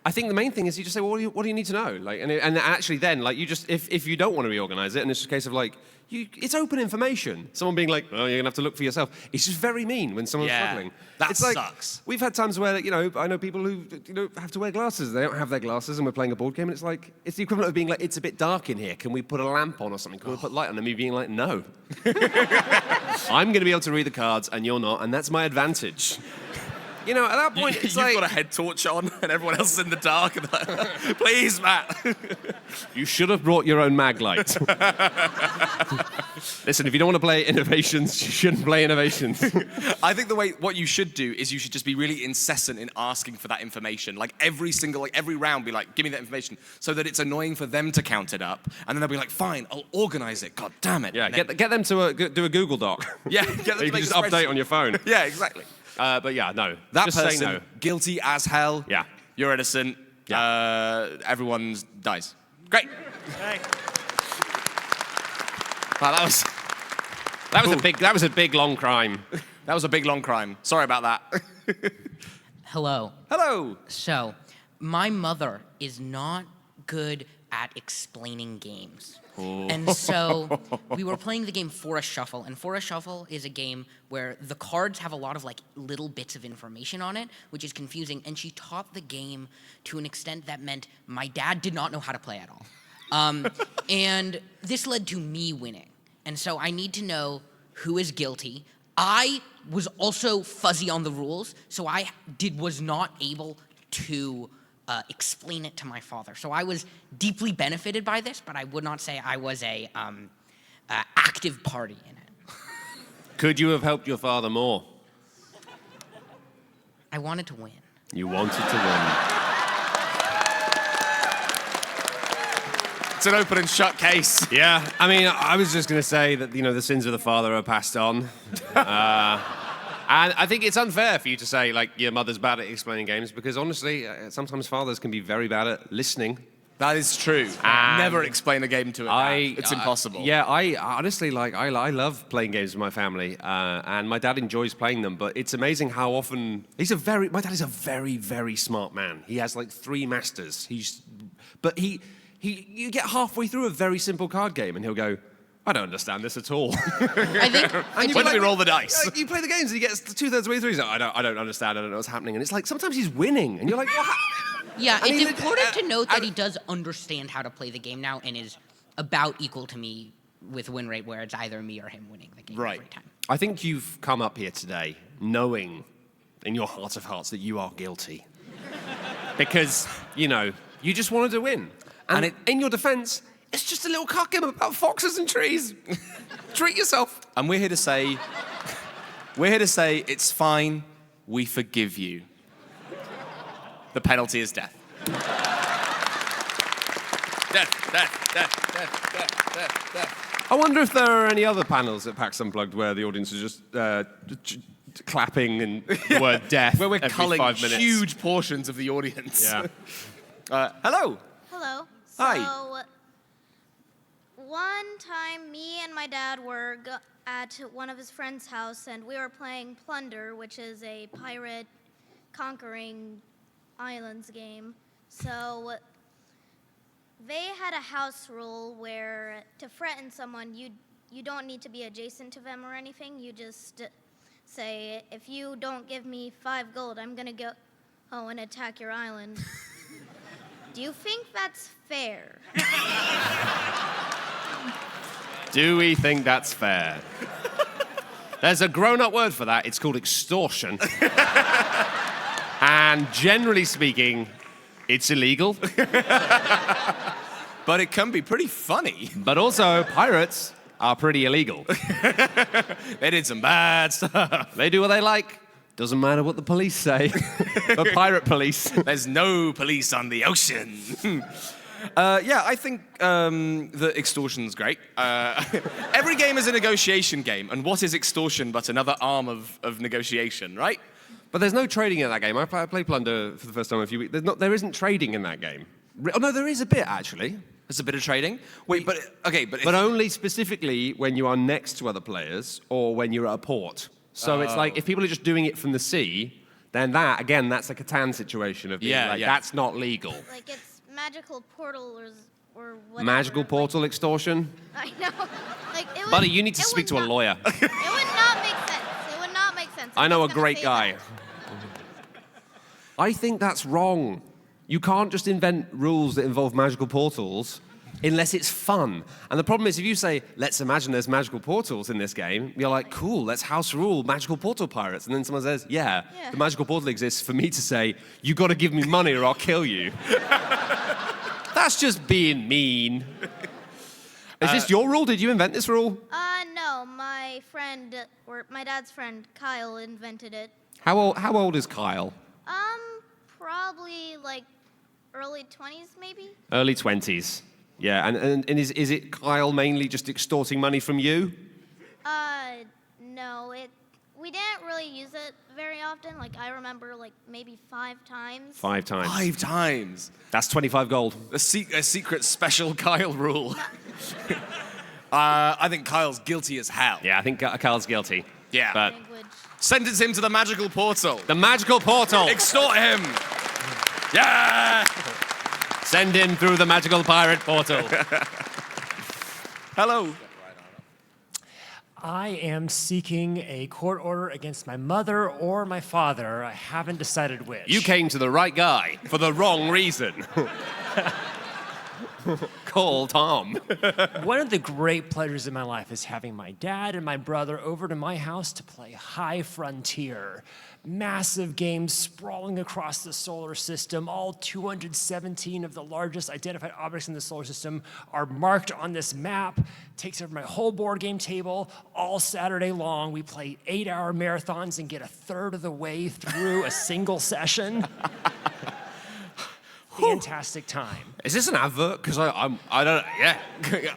I think the main thing is you just say, "Well, what do you need to know?" Like, and actually, then like you just if you don't want to reorganize it, and it's just a case of like. It's open information. Someone being like, "Oh, you're gonna have to look for yourself." It's just very mean when someone's struggling. That it's like, sucks. We've had times where I know people who have to wear glasses. They don't have their glasses, and we're playing a board game, and it's like it's the equivalent of being like, "It's a bit dark in here. Can we put a lamp on or something? Can we put light on?" And me being like, "No, I'm gonna be able to read the cards, and you're not, and that's my advantage." At that point, it's You've like got a head torch on and everyone else is in the dark. And like, please, Matt. you should have brought your own mag light. Listen, if you don't want to play innovations, you shouldn't play innovations. I think what you should do is you should just be really incessant in asking for that information. Like every round, be like, give me that information, so that it's annoying for them to count it up, and then they'll be like, fine, I'll organize it. God damn it. Yeah, And then- get them to do a Google Doc. Yeah, get them You to can make just a update spreadsheet. on your phone. Yeah, exactly. But yeah, no. That just person, say no. guilty as hell. Yeah. You're innocent. Yeah. Everyone dies. Great. Wow, That was a big long crime. that was a big long crime. Sorry about that. Hello. Hello. So, my mother is not good at explaining games. And so we were playing the game For a Shuffle, and For a Shuffle is a game where the cards have a lot of like little bits of information on it, which is confusing, and she taught the game to an extent that meant my dad did not know how to play at all. And this led to me winning. And so I need to know who is guilty. I was also fuzzy on the rules, so I was not able to explain it to my father. So I was deeply benefited by this, but I would not say I was a active party in it. Could you have helped your father more? I wanted to win. You wanted to win. It's an open and shut case. Yeah, I mean, I was just going to say that, the sins of the father are passed on. And I think it's unfair for you to say, like, your mother's bad at explaining games, because honestly, sometimes fathers can be very bad at listening. That is true. Never explain a game to a dad. It's impossible. I honestly, I love playing games with my family, and my dad enjoys playing them, but it's amazing how often... My dad is a very, very smart man. He has, like, 3 masters. You get halfway through a very simple card game, and he'll go, I don't understand this at all. I think When do we roll the dice? You play the games, and he gets 2/3 of the way through. He's like, I don't understand. I don't know what's happening. And it's like sometimes he's winning, and you're like, what? Yeah, I it's mean, important to note that he does understand how to play the game now and is about equal to me with win rate, where it's either me or him winning the game every time. I think you've come up here today knowing in your heart of hearts that you are guilty. Because, you just wanted to win. And in your defense, it's just a little card game about foxes and trees. Treat yourself. And we're here to say, it's fine, we forgive you. The penalty is death. Death. I wonder if there are any other panels at PAX Unplugged where the audience is just clapping and the word death Where we're every culling 5 minutes. huge portions of the audience. Yeah. Hello. Hello. Hi. So, one time, me and my dad were at one of his friend's house, and we were playing Plunder, which is a pirate conquering islands game. So, they had a house rule where to threaten someone, you don't need to be adjacent to them or anything. You just say, if you don't give me 5 gold, I'm going to go and attack your island. Do you think that's fair? Do we think that's fair? There's a grown-up word for that. It's called extortion. And generally speaking, it's illegal. But it can be pretty funny. But also, pirates are pretty illegal. They did some bad stuff. They do what they like. Doesn't matter what the police say. The pirate police. There's no police on the ocean. Yeah, I think that extortion's great. Every game is a negotiation game, and what is extortion but another arm of negotiation, right? But there's no trading in that game. I played Plunder for the first time in a few weeks. There isn't trading in that game. Oh, no, there is a bit, actually. There's a bit of trading? Wait, but, okay, but... But only specifically when you are next to other players or when you're at a port. So it's like, if people are just doing it from the sea, then that, again, that's a Catan situation of being that's not legal. Like it's magical portal or whatever. Magical portal extortion? I know. Like, it would, Buddy, you need to speak to a lawyer. It would not make sense. It would not make sense. I know a I'm just gonna great say guy. that. I think that's wrong. You can't just invent rules that involve magical portals unless it's fun. And the problem is, if you say, let's imagine there's magical portals in this game, you're like, cool, let's house rule magical portal pirates. And then someone says, yeah, the magical portal exists for me to say, you got to give me money or I'll kill you. That's just being mean. Is this your rule? Did you invent this rule? No, my friend, or my dad's friend, Kyle, invented it. How old is Kyle? Probably like early 20s, maybe? Early 20s. Yeah, and is it Kyle mainly just extorting money from you? No, we didn't really use it very often. Like, I remember, like, maybe 5 times. 5 times. 5 times. That's 25 gold. A secret special Kyle rule. I think Kyle's guilty as hell. Yeah, I think Kyle's guilty. Yeah. But sentence him to the magical portal. The magical portal. Extort him. Yeah. Send him through the magical pirate portal. Hello. I am seeking a court order against my mother or my father. I haven't decided which. You came to the right guy for the wrong reason. Call Tom. One of the great pleasures in my life is having my dad and my brother over to my house to play High Frontier. Massive games sprawling across the solar system. All 217 of the largest identified objects in the solar system are marked on this map. Takes over my whole board game table all Saturday long. We play 8-hour marathons and get a third of the way through a single session. Fantastic time. Is this an advert? Because I don't, yeah.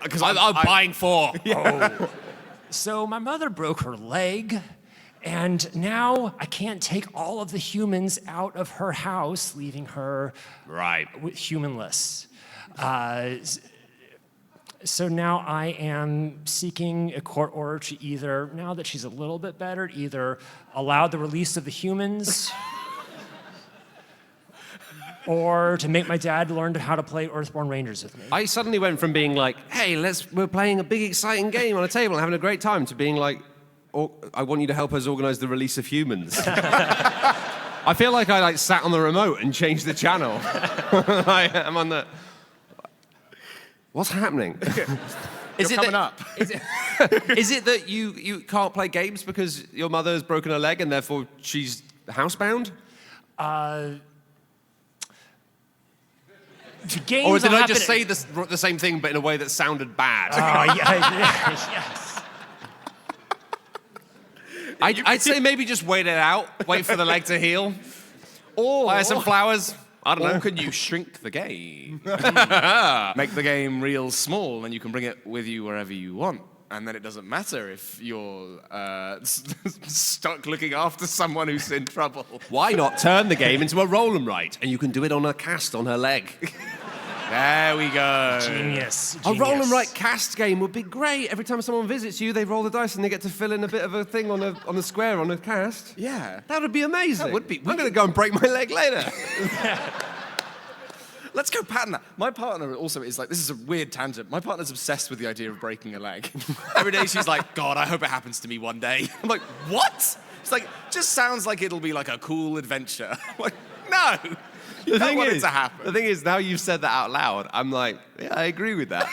Because I'm buying 4. Yeah. Oh. So my mother broke her leg, and now I can't take all of the humans out of her house, leaving her humanless. So now I am seeking a court order to either, now that she's a little bit better, either allow the release of the humans or to make my dad learn how to play Earthborn Rangers with me. I suddenly went from being like, hey, we're playing a big, exciting game on a table and having a great time, to being like, I want you to help us organize the release of humans. I feel like I sat on the remote and changed the channel. I'm on the... What's happening? Is it coming up? Is it that you can't play games because your mother's broken her leg and therefore she's housebound? Or did I just say the same thing but in a way that sounded bad? Oh, yes. I'd say maybe just wait it out, wait for the leg to heal. Or buy some flowers. I don't know. Or can you shrink the game? Make the game real small and you can bring it with you wherever you want. And then it doesn't matter if you're stuck looking after someone who's in trouble. Why not turn the game into a roll and write? And you can do it on a cast on her leg. There we go. Genius. A roll and write cast game would be great. Every time someone visits you, they roll the dice and they get to fill in a bit of a thing on a square on a cast. Yeah. That would be amazing. That would be. I'm going to go and break my leg later. Let's go pattern that. My partner also is like, this is a weird tangent. My partner's obsessed with the idea of breaking a leg. Every day she's like, God, I hope it happens to me one day. I'm like, what? It's like, just sounds like it'll be like a cool adventure. I'm like, no. The thing want is, it to happen. the thing is, now you've said that out loud, I'm like, yeah, I agree with that.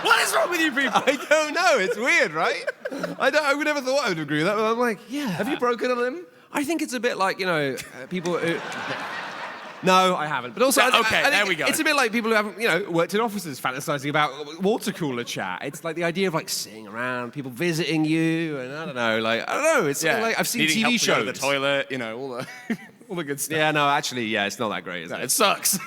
What is wrong with you people? I don't know. It's weird, right? I would never thought I would agree with that, but I'm like, yeah. Have you broken a limb? I think it's a bit like, people who... No, I haven't. But also, Yeah, okay, I think there we go. It's a bit like people who haven't, worked in offices fantasizing about water cooler chat. It's like the idea of like sitting around, people visiting you, and I don't know. It's sort of like I've seen Needing TV help shows. to go to the toilet, all the all the good stuff. Yeah, no, actually, it's not that great, is No, it? it sucks.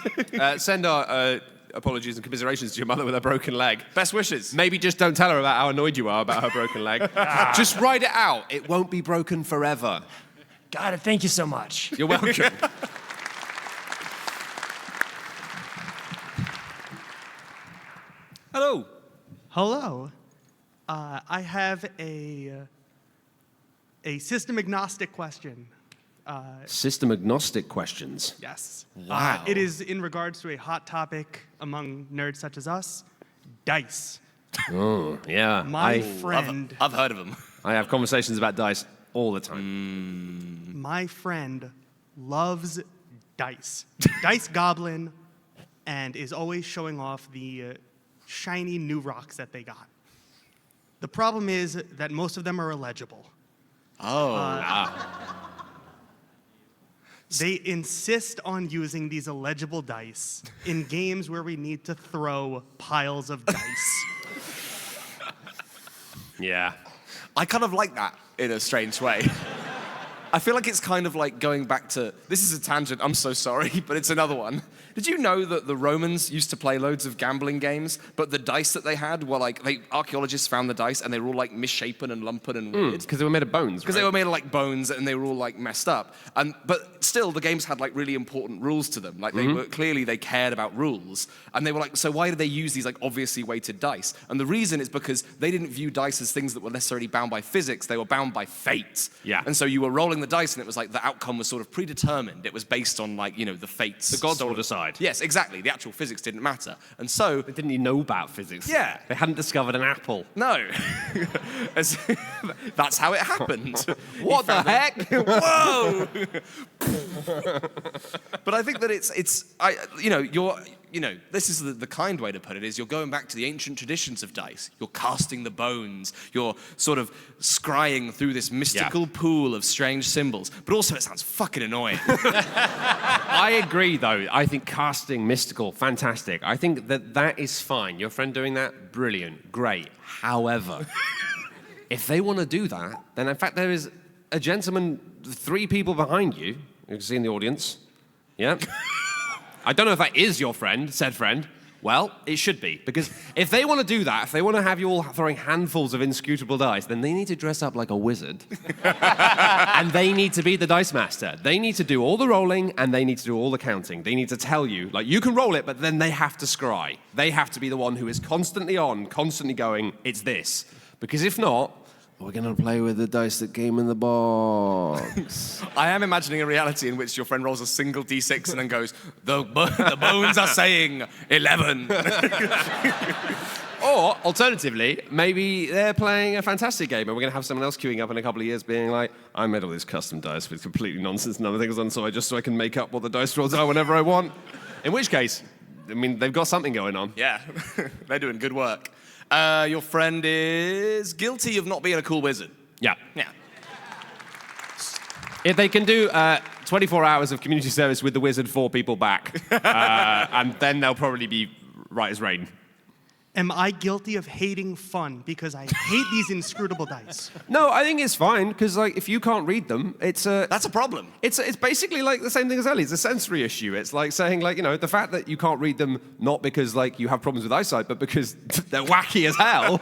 Send our apologies and commiserations to your mother with her broken leg. Best wishes. Maybe just don't tell her about how annoyed you are about her broken leg. Just write it out. It won't be broken forever. Got it. Thank you so much. You're welcome. Hello. Hello. I have a system agnostic question. System agnostic questions. Yes. Wow. It is in regards to a hot topic among nerds such as us, dice. Oh, yeah. My friend. I've heard of them. I have conversations about dice all the time. My friend loves dice. Dice Goblin, and is always showing off the shiny new rocks that they got. The problem is that most of them are illegible. They insist on using these illegible dice in games where we need to throw piles of dice. Yeah. I kind of like that in a strange way. I feel like it's kind of like going back to, this is a tangent, I'm so sorry, but it's another one. Did you know that the Romans used to play loads of gambling games, but the dice that they had were like, archaeologists found the dice and they were all like misshapen and lumpen and weird. Because they were made of bones, Because they were made of like bones and they were all like messed up. But still, the games had like really important rules to them. Like they were, clearly they cared about rules. And they were like, so why did they use these like obviously weighted dice? And the reason is because they didn't view dice as things that were necessarily bound by physics, they were bound by fate. Yeah. And so you were rolling the dice and it was like the outcome was sort of predetermined. It was based on like, the fates. The gods will decide. Yes, exactly. The actual physics didn't matter. And so... They didn't even know about physics. Yeah. They hadn't discovered an apple. No. That's how it happened. What the heck? Whoa! But I think that this is the kind way to put it, is you're going back to the ancient traditions of dice. You're casting the bones. You're sort of scrying through this mystical pool of strange symbols. But also it sounds fucking annoying. I agree, though. I think casting mystical, fantastic. I think that is fine. Your friend doing that, brilliant, great. However, if they want to do that, then in fact there is a gentleman, 3 people behind you, you can see in the audience. Yeah. I don't know if that is your friend, said friend. Well, it should be, because if they want to do that, if they want to have you all throwing handfuls of inscrutable dice, then they need to dress up like a wizard. And they need to be the dice master. They need to do all the rolling, and they need to do all the counting. They need to tell you, like, you can roll it, but then they have to scry. They have to be the one who is constantly on, constantly going, it's this. Because if not, we're going to play with the dice that came in the box. I am imagining a reality in which your friend rolls a single d6 and then goes, the bones are saying 11. Or, alternatively, maybe they're playing a fantastic game and we're going to have someone else queuing up in a couple of years being like, I made all this custom dice with completely nonsense and other things on, so I can make up what the dice rolls are whenever I want. In which case, I mean, they've got something going on. Yeah, they're doing good work. Your friend is guilty of not being a cool wizard. Yeah. Yeah. If they can do 24 hours of community service with the wizard 4 people back, and then they'll probably be right as rain. Am I guilty of hating fun because I hate these inscrutable dice? No, I think it's fine, because like if you can't read them, it's a... That's a problem. It's basically like the same thing as earlier. It's a sensory issue. It's like saying, like, the fact that you can't read them, not because, like, you have problems with eyesight, but because they're wacky as hell,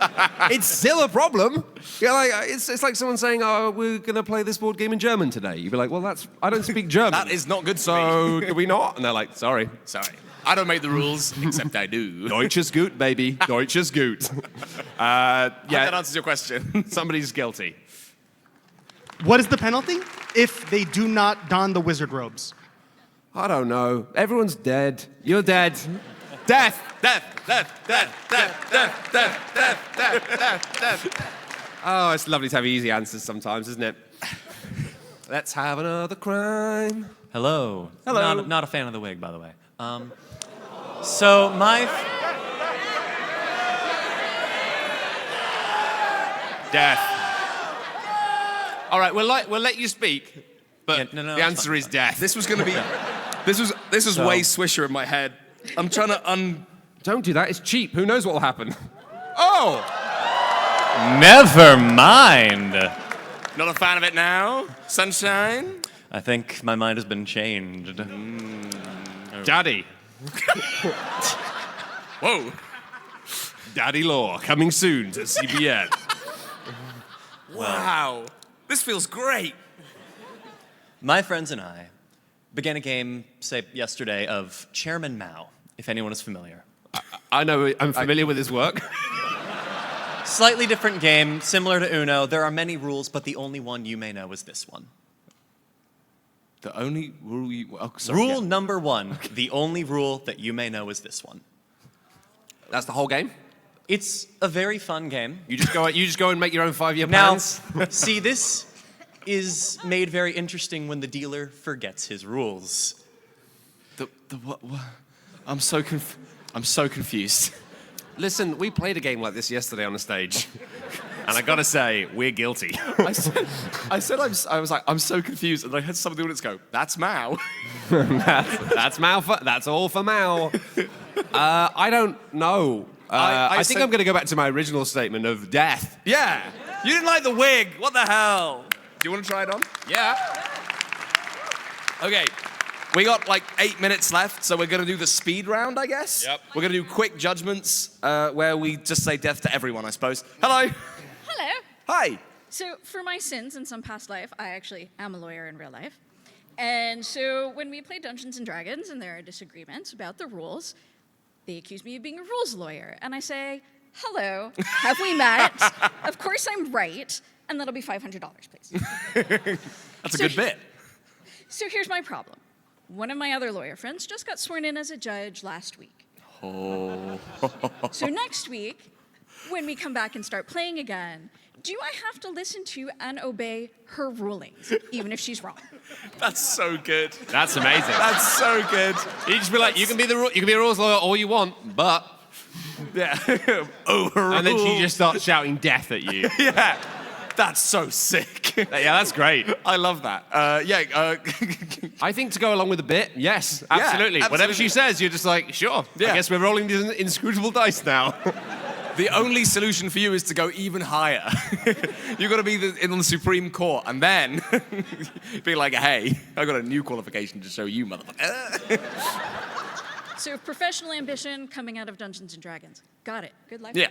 it's still a problem. It's like someone saying, oh, we're going to play this board game in German today. You'd be like, well, I don't speak German. That is not good So, do we not? And they're like, sorry. Sorry. I don't make the rules, except I do. Deutsch ist gut, baby. Deutsch ist gut. Yeah, that answers your question. Somebody's guilty. What is the penalty if they do not don the wizard robes? I don't know. Everyone's dead. You're dead. Death. Oh, it's lovely to have easy answers sometimes, isn't it? Let's have another crime. Hello. Hello. Not a fan of the wig, by the way. So my... Death. All right, we'll let you speak, but Yeah, no, the answer is death. This was gonna be. This was So- way swisher in my head. I'm trying to Don't do that. It's cheap. Who knows what will happen? Oh! Never mind. Not a fan of it now. Sunshine. I think my mind has been changed. Daddy. Whoa. Daddy Law coming soon to CBN. Wow. This feels great. My friends and I began a game, say, yesterday, of Chairman Mao, if anyone is familiar. I know. I'm familiar with his work. Slightly different game, similar to Uno. There are many rules, but the only one you may know is this one. The only rule you... Oh, sorry, Rule yeah. number 1, the only rule that you may know is this one. That's the whole game? It's a very fun game. You just go and make your own 5-year Now, plans? see, this is made very interesting when the dealer forgets his rules. What? I'm so confused. Listen, we played a game like this yesterday on the stage. And I gotta say, we're guilty. I was like, I'm so confused. And I had some of the audience go, that's Mao. that's Mao. That's all for Mao. I don't know. I think I'm gonna go back to my original statement of death. Yeah. You didn't like the wig. What the hell? Do you want to try it on? Yeah. Okay. We got like 8 minutes left, so we're gonna do the speed round, I guess. Yep. We're gonna do quick judgments where we just say death to everyone, I suppose. Hello. Hello. Hi. So, for my sins in some past life, I actually am a lawyer in real life. And so, when we play Dungeons and Dragons and there are disagreements about the rules, they accuse me of being a rules lawyer. And I say, hello, have we met? Of course I'm right. And that'll be $500, please. That's a good bit. So, here's my problem. One of my other lawyer friends just got sworn in as a judge last week. Oh. So, next week, when we come back and start playing again, do I have to listen to and obey her rulings, even if she's wrong? That's so good. That's amazing. That's so good. You just be like, you can be a rules lawyer all you want, but Yeah. Overruled. and then she just starts shouting death at you. Yeah. That's so sick. Yeah, that's great. I love that. I think to go along with the bit, yes, absolutely. Whatever absolutely. she says, you're just like, sure. Yeah. I guess we're rolling these inscrutable dice now. The only solution for you is to go even higher. You've got to be on the Supreme Court and then be like, hey, I got a new qualification to show you, motherfucker. So, professional ambition coming out of Dungeons and Dragons. Got it. Good life. Yeah.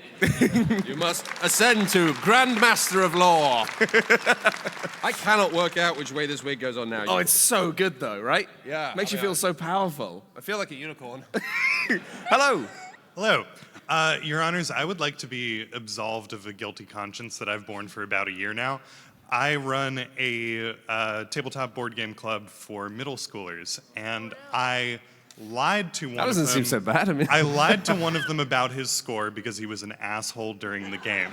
You must ascend to Grand Master of Law. I cannot work out which way this wig goes on now. Oh, it's so good though, right? Yeah. Makes you feel so powerful. I feel like a unicorn. Hello. Hello. Your Honors, I would like to be absolved of a guilty conscience that I've borne for about a year now. I run a tabletop board game club for middle schoolers, and I lied to one of them. That doesn't seem so bad. I mean, I lied to one of them about his score because he was an asshole during the game.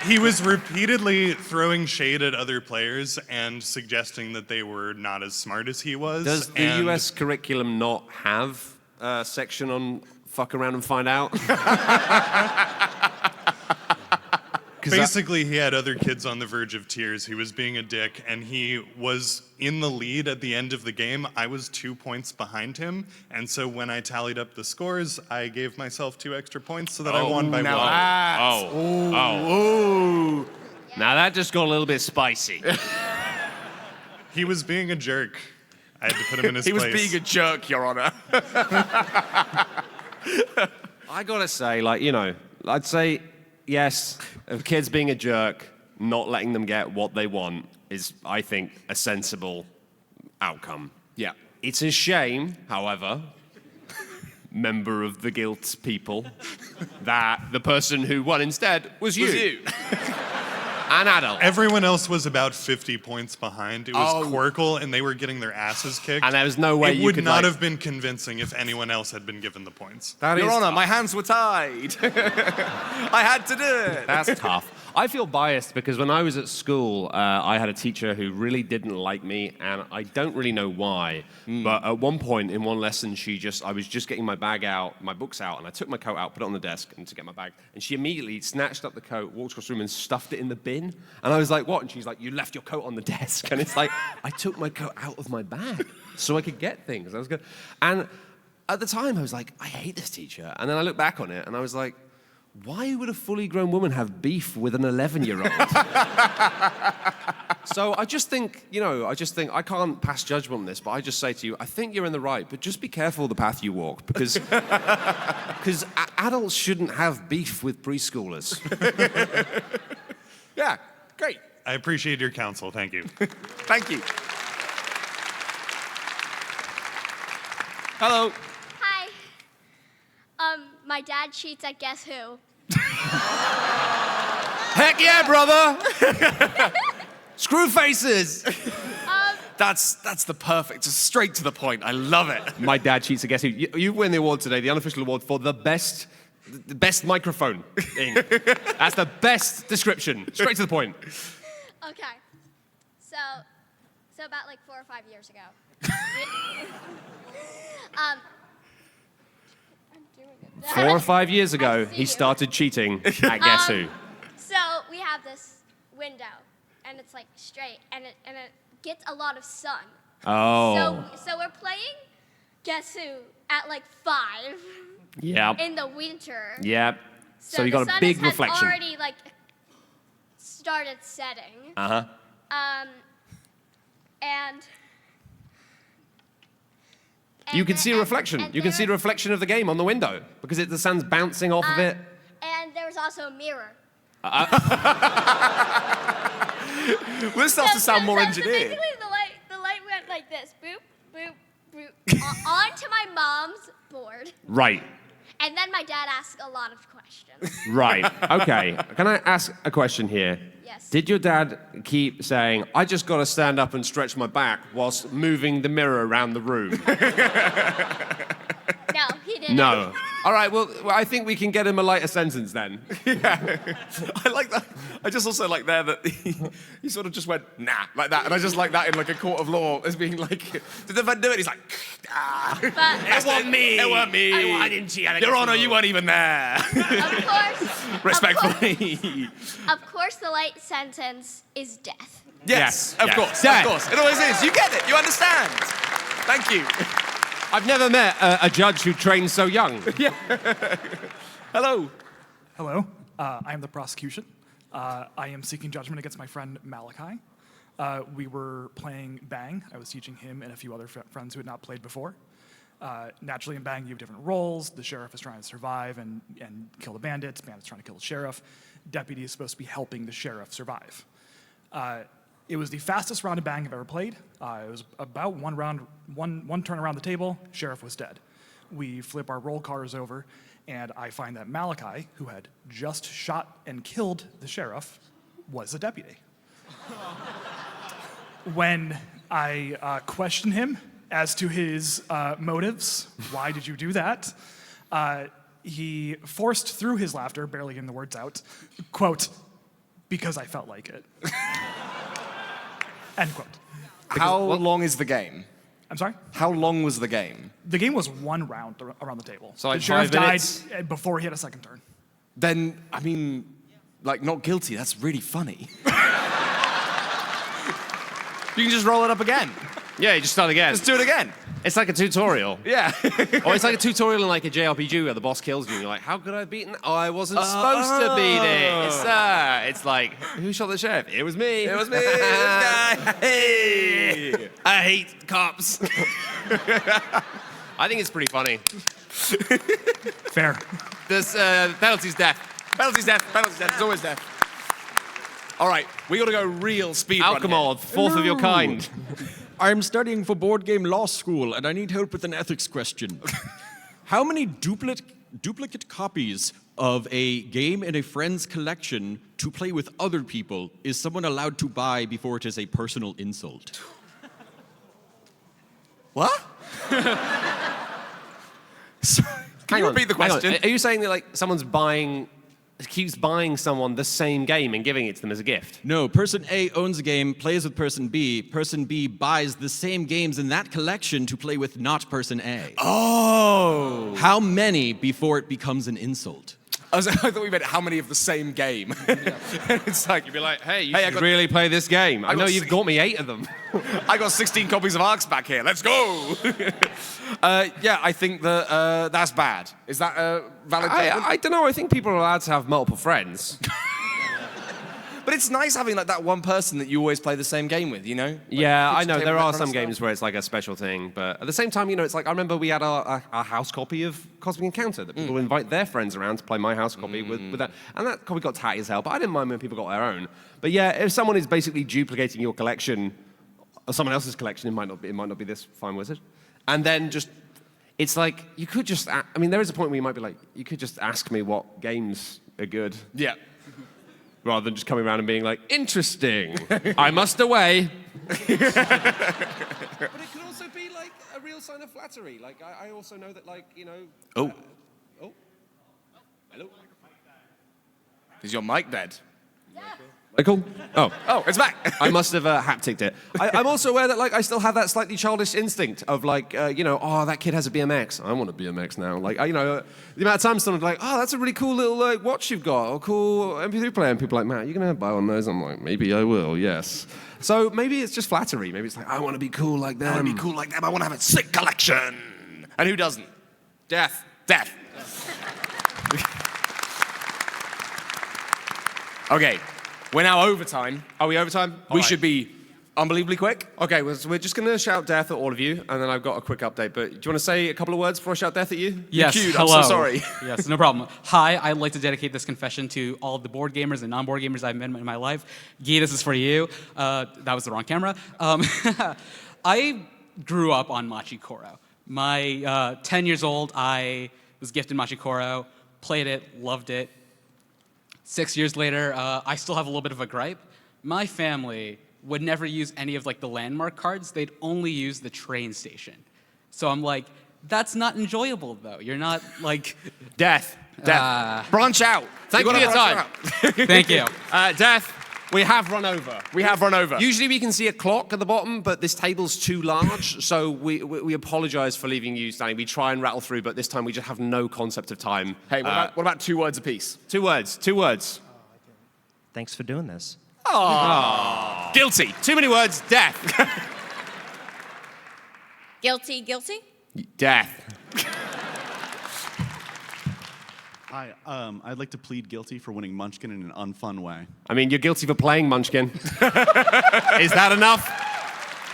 He was repeatedly throwing shade at other players and suggesting that they were not as smart as he was. does the US curriculum not have a section on fuck around and find out? Basically, he had other kids on the verge of tears. He was being a dick, and he was in the lead at the end of the game. I was 2 points behind him, and so when I tallied up the scores, I gave myself 2 extra points so that I won by one. Oh. Now that just got a little bit spicy. He was being a jerk. I had to put him in his He place. was being a jerk, Your Honor. I gotta say, I'd say, yes, a kid's being a jerk, not letting them get what they want is, I think, a sensible outcome. Yeah. It's a shame, however, member of the guilt people, that the person who won instead was you. An adult. Everyone else was about 50 points behind. It was Oh. Quirkle, and they were getting their asses kicked. And there was no way it you would could, not like- have been convincing if anyone else had been given the points. Your Honor, my hands were tied. I had to do it. That's tough. I feel biased because when I was at school, I had a teacher who really didn't like me, and I don't really know why. But at one point in one lesson, I was just getting my books out, and I took my coat out, put it on the desk, and to get my bag, and she immediately snatched up the coat, walked across the room, and stuffed it in the bin. And I was like, "What?" And she's like, "You left your coat on the desk." And it's like, I took my coat out of my bag so I could get things. I was good, and at the time, I was like, I hate this teacher. And then I look back on it, and I was like, why would a fully grown woman have beef with an 11-year-old? So I just think, I can't pass judgment on this, but I just say to you, I think you're in the right, but just be careful the path you walk, because adults shouldn't have beef with preschoolers. Yeah, great. I appreciate your counsel. Thank you. Thank you. Hello. Hi. My dad cheats at Guess Who. Heck yeah, brother! Screw faces! That's the perfect, just straight to the point. I love it. My dad cheats at Guess Who. You win the award today, the unofficial award for the best microphone thing. That's the best description. Straight to the point. Okay. So about like 4 or 5 years ago. I'm doing it. 4 or 5 years ago, I see he you. started cheating at Guess Who. So we have this window, and it's like straight, and it gets a lot of sun. Oh. So we're playing Guess Who at like 5. Yep. In the winter. Yep. So you the got a sun big has reflection. already like started setting. Uh-huh. And You can see a reflection. You can see the reflection of the game on the window because the sun's bouncing off of it. and there was also a mirror. This starts to sound more So engineered. basically, the light went like this, boop, boop, boop, onto my mom's board, Right. and then my dad asked a lot of questions. Right. Okay. Can I ask a question here? Yes. Did your dad keep saying, I just got to stand up and stretch my back whilst moving the mirror around the room? No, he didn't. No. All right, well, I think we can get him a lighter sentence then. I like that. I just also like there that he sort of just went, nah, like that. And I just like that in like a court of law as being like, did the man do it? He's like, ah. But It wasn't me. It wasn't me. I didn't cheat. Your Honor, you weren't even there. Of course. Respectfully. Of course, the light sentence is death. Yes, of course. Death. Of course. It always is. You get it. You understand. Thank you. I've never met a judge who trains so young. Yeah. Hello. Hello. I am the prosecution. I am seeking judgment against my friend Malachi. We were playing Bang. I was teaching him and a few other friends who had not played before. Naturally, in Bang, you have different roles. The sheriff is trying to survive and kill the bandits. Bandits trying to kill the sheriff. Deputy is supposed to be helping the sheriff survive. It was the fastest round of Bang I've ever played. It was about one turn around the table, sheriff was dead. We flip our roll cars over, and I find that Malachi, who had just shot and killed the sheriff, was a deputy. When I question him as to his motives, why did you do that? He forced through his laughter, barely getting the words out, quote, because I felt like it. End quote. How long is the game? I'm sorry? How long was the game? The game was one round around the table. So like the sheriff 5 minutes? died before he had a second turn. Then, I mean, like, not guilty. That's really funny. You can just roll it up again. Yeah, you just start again. Just do it again. It's like a tutorial. Yeah. Or it's like a tutorial in like a JRPG where the boss kills you and you're like, how could I have beaten? Oh, I wasn't supposed to beat it. It's like, who shot the sheriff? It was me. It was me. This guy. Hey. I hate cops. I think it's pretty funny. Fair. This penalty's death. Penalty's death. Penalty's death. It's always death. All right, we got to go real speed run Alchemod, fourth of your kind. I'm studying for board game law school, and I need help with an ethics question. How many duplicate copies of a game in a friend's collection to play with other people is someone allowed to buy before it is a personal insult? What? Can you repeat the question? Are you saying that like someone's keeps buying someone the same game and giving it to them as a gift? No, person A owns a game, plays with person B. Person B buys the same games in that collection to play with not person A. Oh! How many before it becomes an insult? I thought we meant how many of the same game. It's like, You'd be like, hey, you I should got- really play this game. I know got you've got me 8 of them. I got 16 copies of Arcs back here. Let's go! Yeah, I think that that's bad. Is that a valid statement? I don't know. I think people are allowed to have multiple friends. But it's nice having like that one person that you always play the same game with, you know? Like, Yeah, I kids know. play There with are that some kind of games where it's like a special thing, but at the same time, you know, it's like I remember we had our house copy of Cosmic Encounter that people invite their friends around to play my house copy with that. And that copy got tatty as hell, but I didn't mind when people got their own. But yeah, if someone is basically duplicating your collection or someone else's collection, it might not be this fine wizard. And then just, it's like, you could just, I mean, there is a point where you might be like, you could just ask me what games are good. Yeah. Rather than just coming around and being like, interesting, I must away. But it could also be like a real sign of flattery. Like, I also know that, like, you know. Oh. Hello? Is your mic dead? Michael? Oh, it's back. I must have hapticked it. I'm also aware that, like, I still have that slightly childish instinct of, like, you know, oh, that kid has a BMX. I want a BMX now. Like, you know, the amount of times someone's like, oh, that's a really cool little like, watch you've got, or cool MP3 player. And people are like, Matt, you're going to buy one of those? I'm like, maybe I will, yes. So maybe it's just flattery. Maybe it's like, I want to be cool like them. I want to be cool like them. I want to have a sick collection. And who doesn't? Death. Okay, we're now overtime. Are we overtime? We should be unbelievably quick. Okay, well, so we're just going to shout death at all of you, and then I've got a quick update. But do you want to say a couple of words before I shout death at you? Yes, You're cute. hello. I'm so sorry. Yes, no problem. Hi, I'd like to dedicate this confession to all of the board gamers and non-board gamers I've met in my life. Guy, this is for you. That was the wrong camera. I grew up on Machi Koro. My 10 years old, I was gifted Machi Koro, played it, loved it. 6 years later, I still have a little bit of a gripe. My family would never use any of like the landmark cards. They'd only use the train station. So I'm like, that's not enjoyable though. You're not like Death. Branch out. Thank you for your time. Thank you. Death. We have run over. Usually Usually we can see a clock at the bottom, but this table's too large, so we apologise for leaving you standing. We try and rattle through, but this time we just have no concept of time. Hey, what about 2 words apiece? 2 words. 2 words. Thanks for doing this. Aww. Guilty. Too many words. Death. Guilty, guilty? Death. Hi, I'd like to plead guilty for winning Munchkin in an unfun way. I mean, you're guilty for playing Munchkin. Is that enough?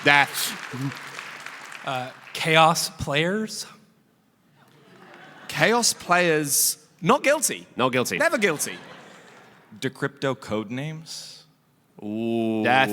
Death. Chaos players. Chaos players, not guilty. Not guilty. Never guilty. Decrypto code names? Ooh. Death.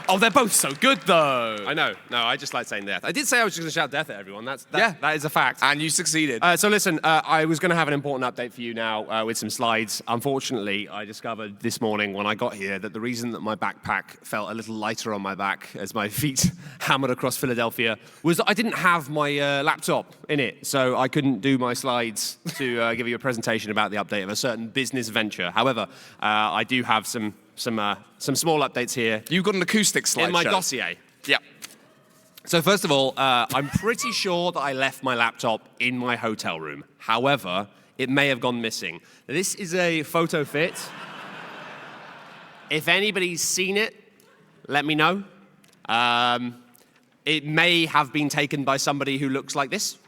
Oh, they're both so good, though. I know. No, I just like saying death. I did say I was just going to shout death at everyone. That is a fact. And you succeeded. So listen, I was going to have an important update for you now with some slides. Unfortunately, I discovered this morning when I got here that the reason that my backpack felt a little lighter on my back as my feet hammered across Philadelphia was that I didn't have my laptop in it. So I couldn't do my slides to give you a presentation about the update of a certain business venture. However, I do have some small updates here. You've got an acoustic slideshow. In my dossier. Yeah. So first of all, I'm pretty sure that I left my laptop in my hotel room. However, it may have gone missing. This is a photo fit. If anybody's seen it, let me know. It may have been taken by somebody who looks like this.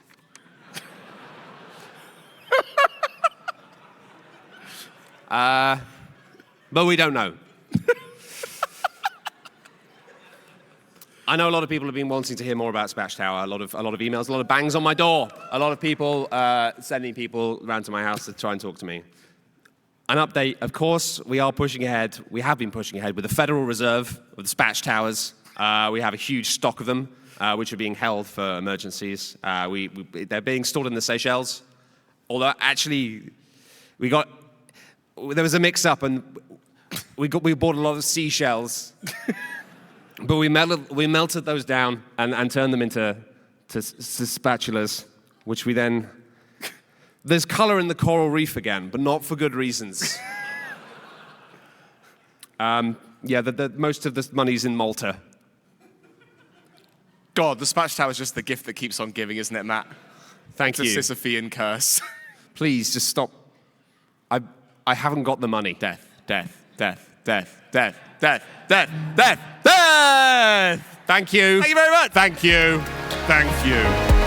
But we don't know. I know a lot of people have been wanting to hear more about Splash Tower. A lot of emails, a lot of bangs on my door. A lot of people sending people around to my house to try and talk to me. An update, of course, we are pushing ahead. We have been pushing ahead with the Federal Reserve of the Splash Towers. We have a huge stock of them, which are being held for emergencies. They're being stored in the Seychelles. Although actually, there was a mix-up and we bought a lot of seashells, but we melted those down and turned them into spatulas, which we then. There's color in the coral reef again, but not for good reasons. Most of the money's in Malta. God, the Spatch Tower is just the gift that keeps on giving, isn't it, Matt? Thank you. It's a Sisyphean curse. Please, just stop. I haven't got the money. Death, death, death, death, death, death, death, death, death! Thank you. Thank you very much. Thank you. Thank you.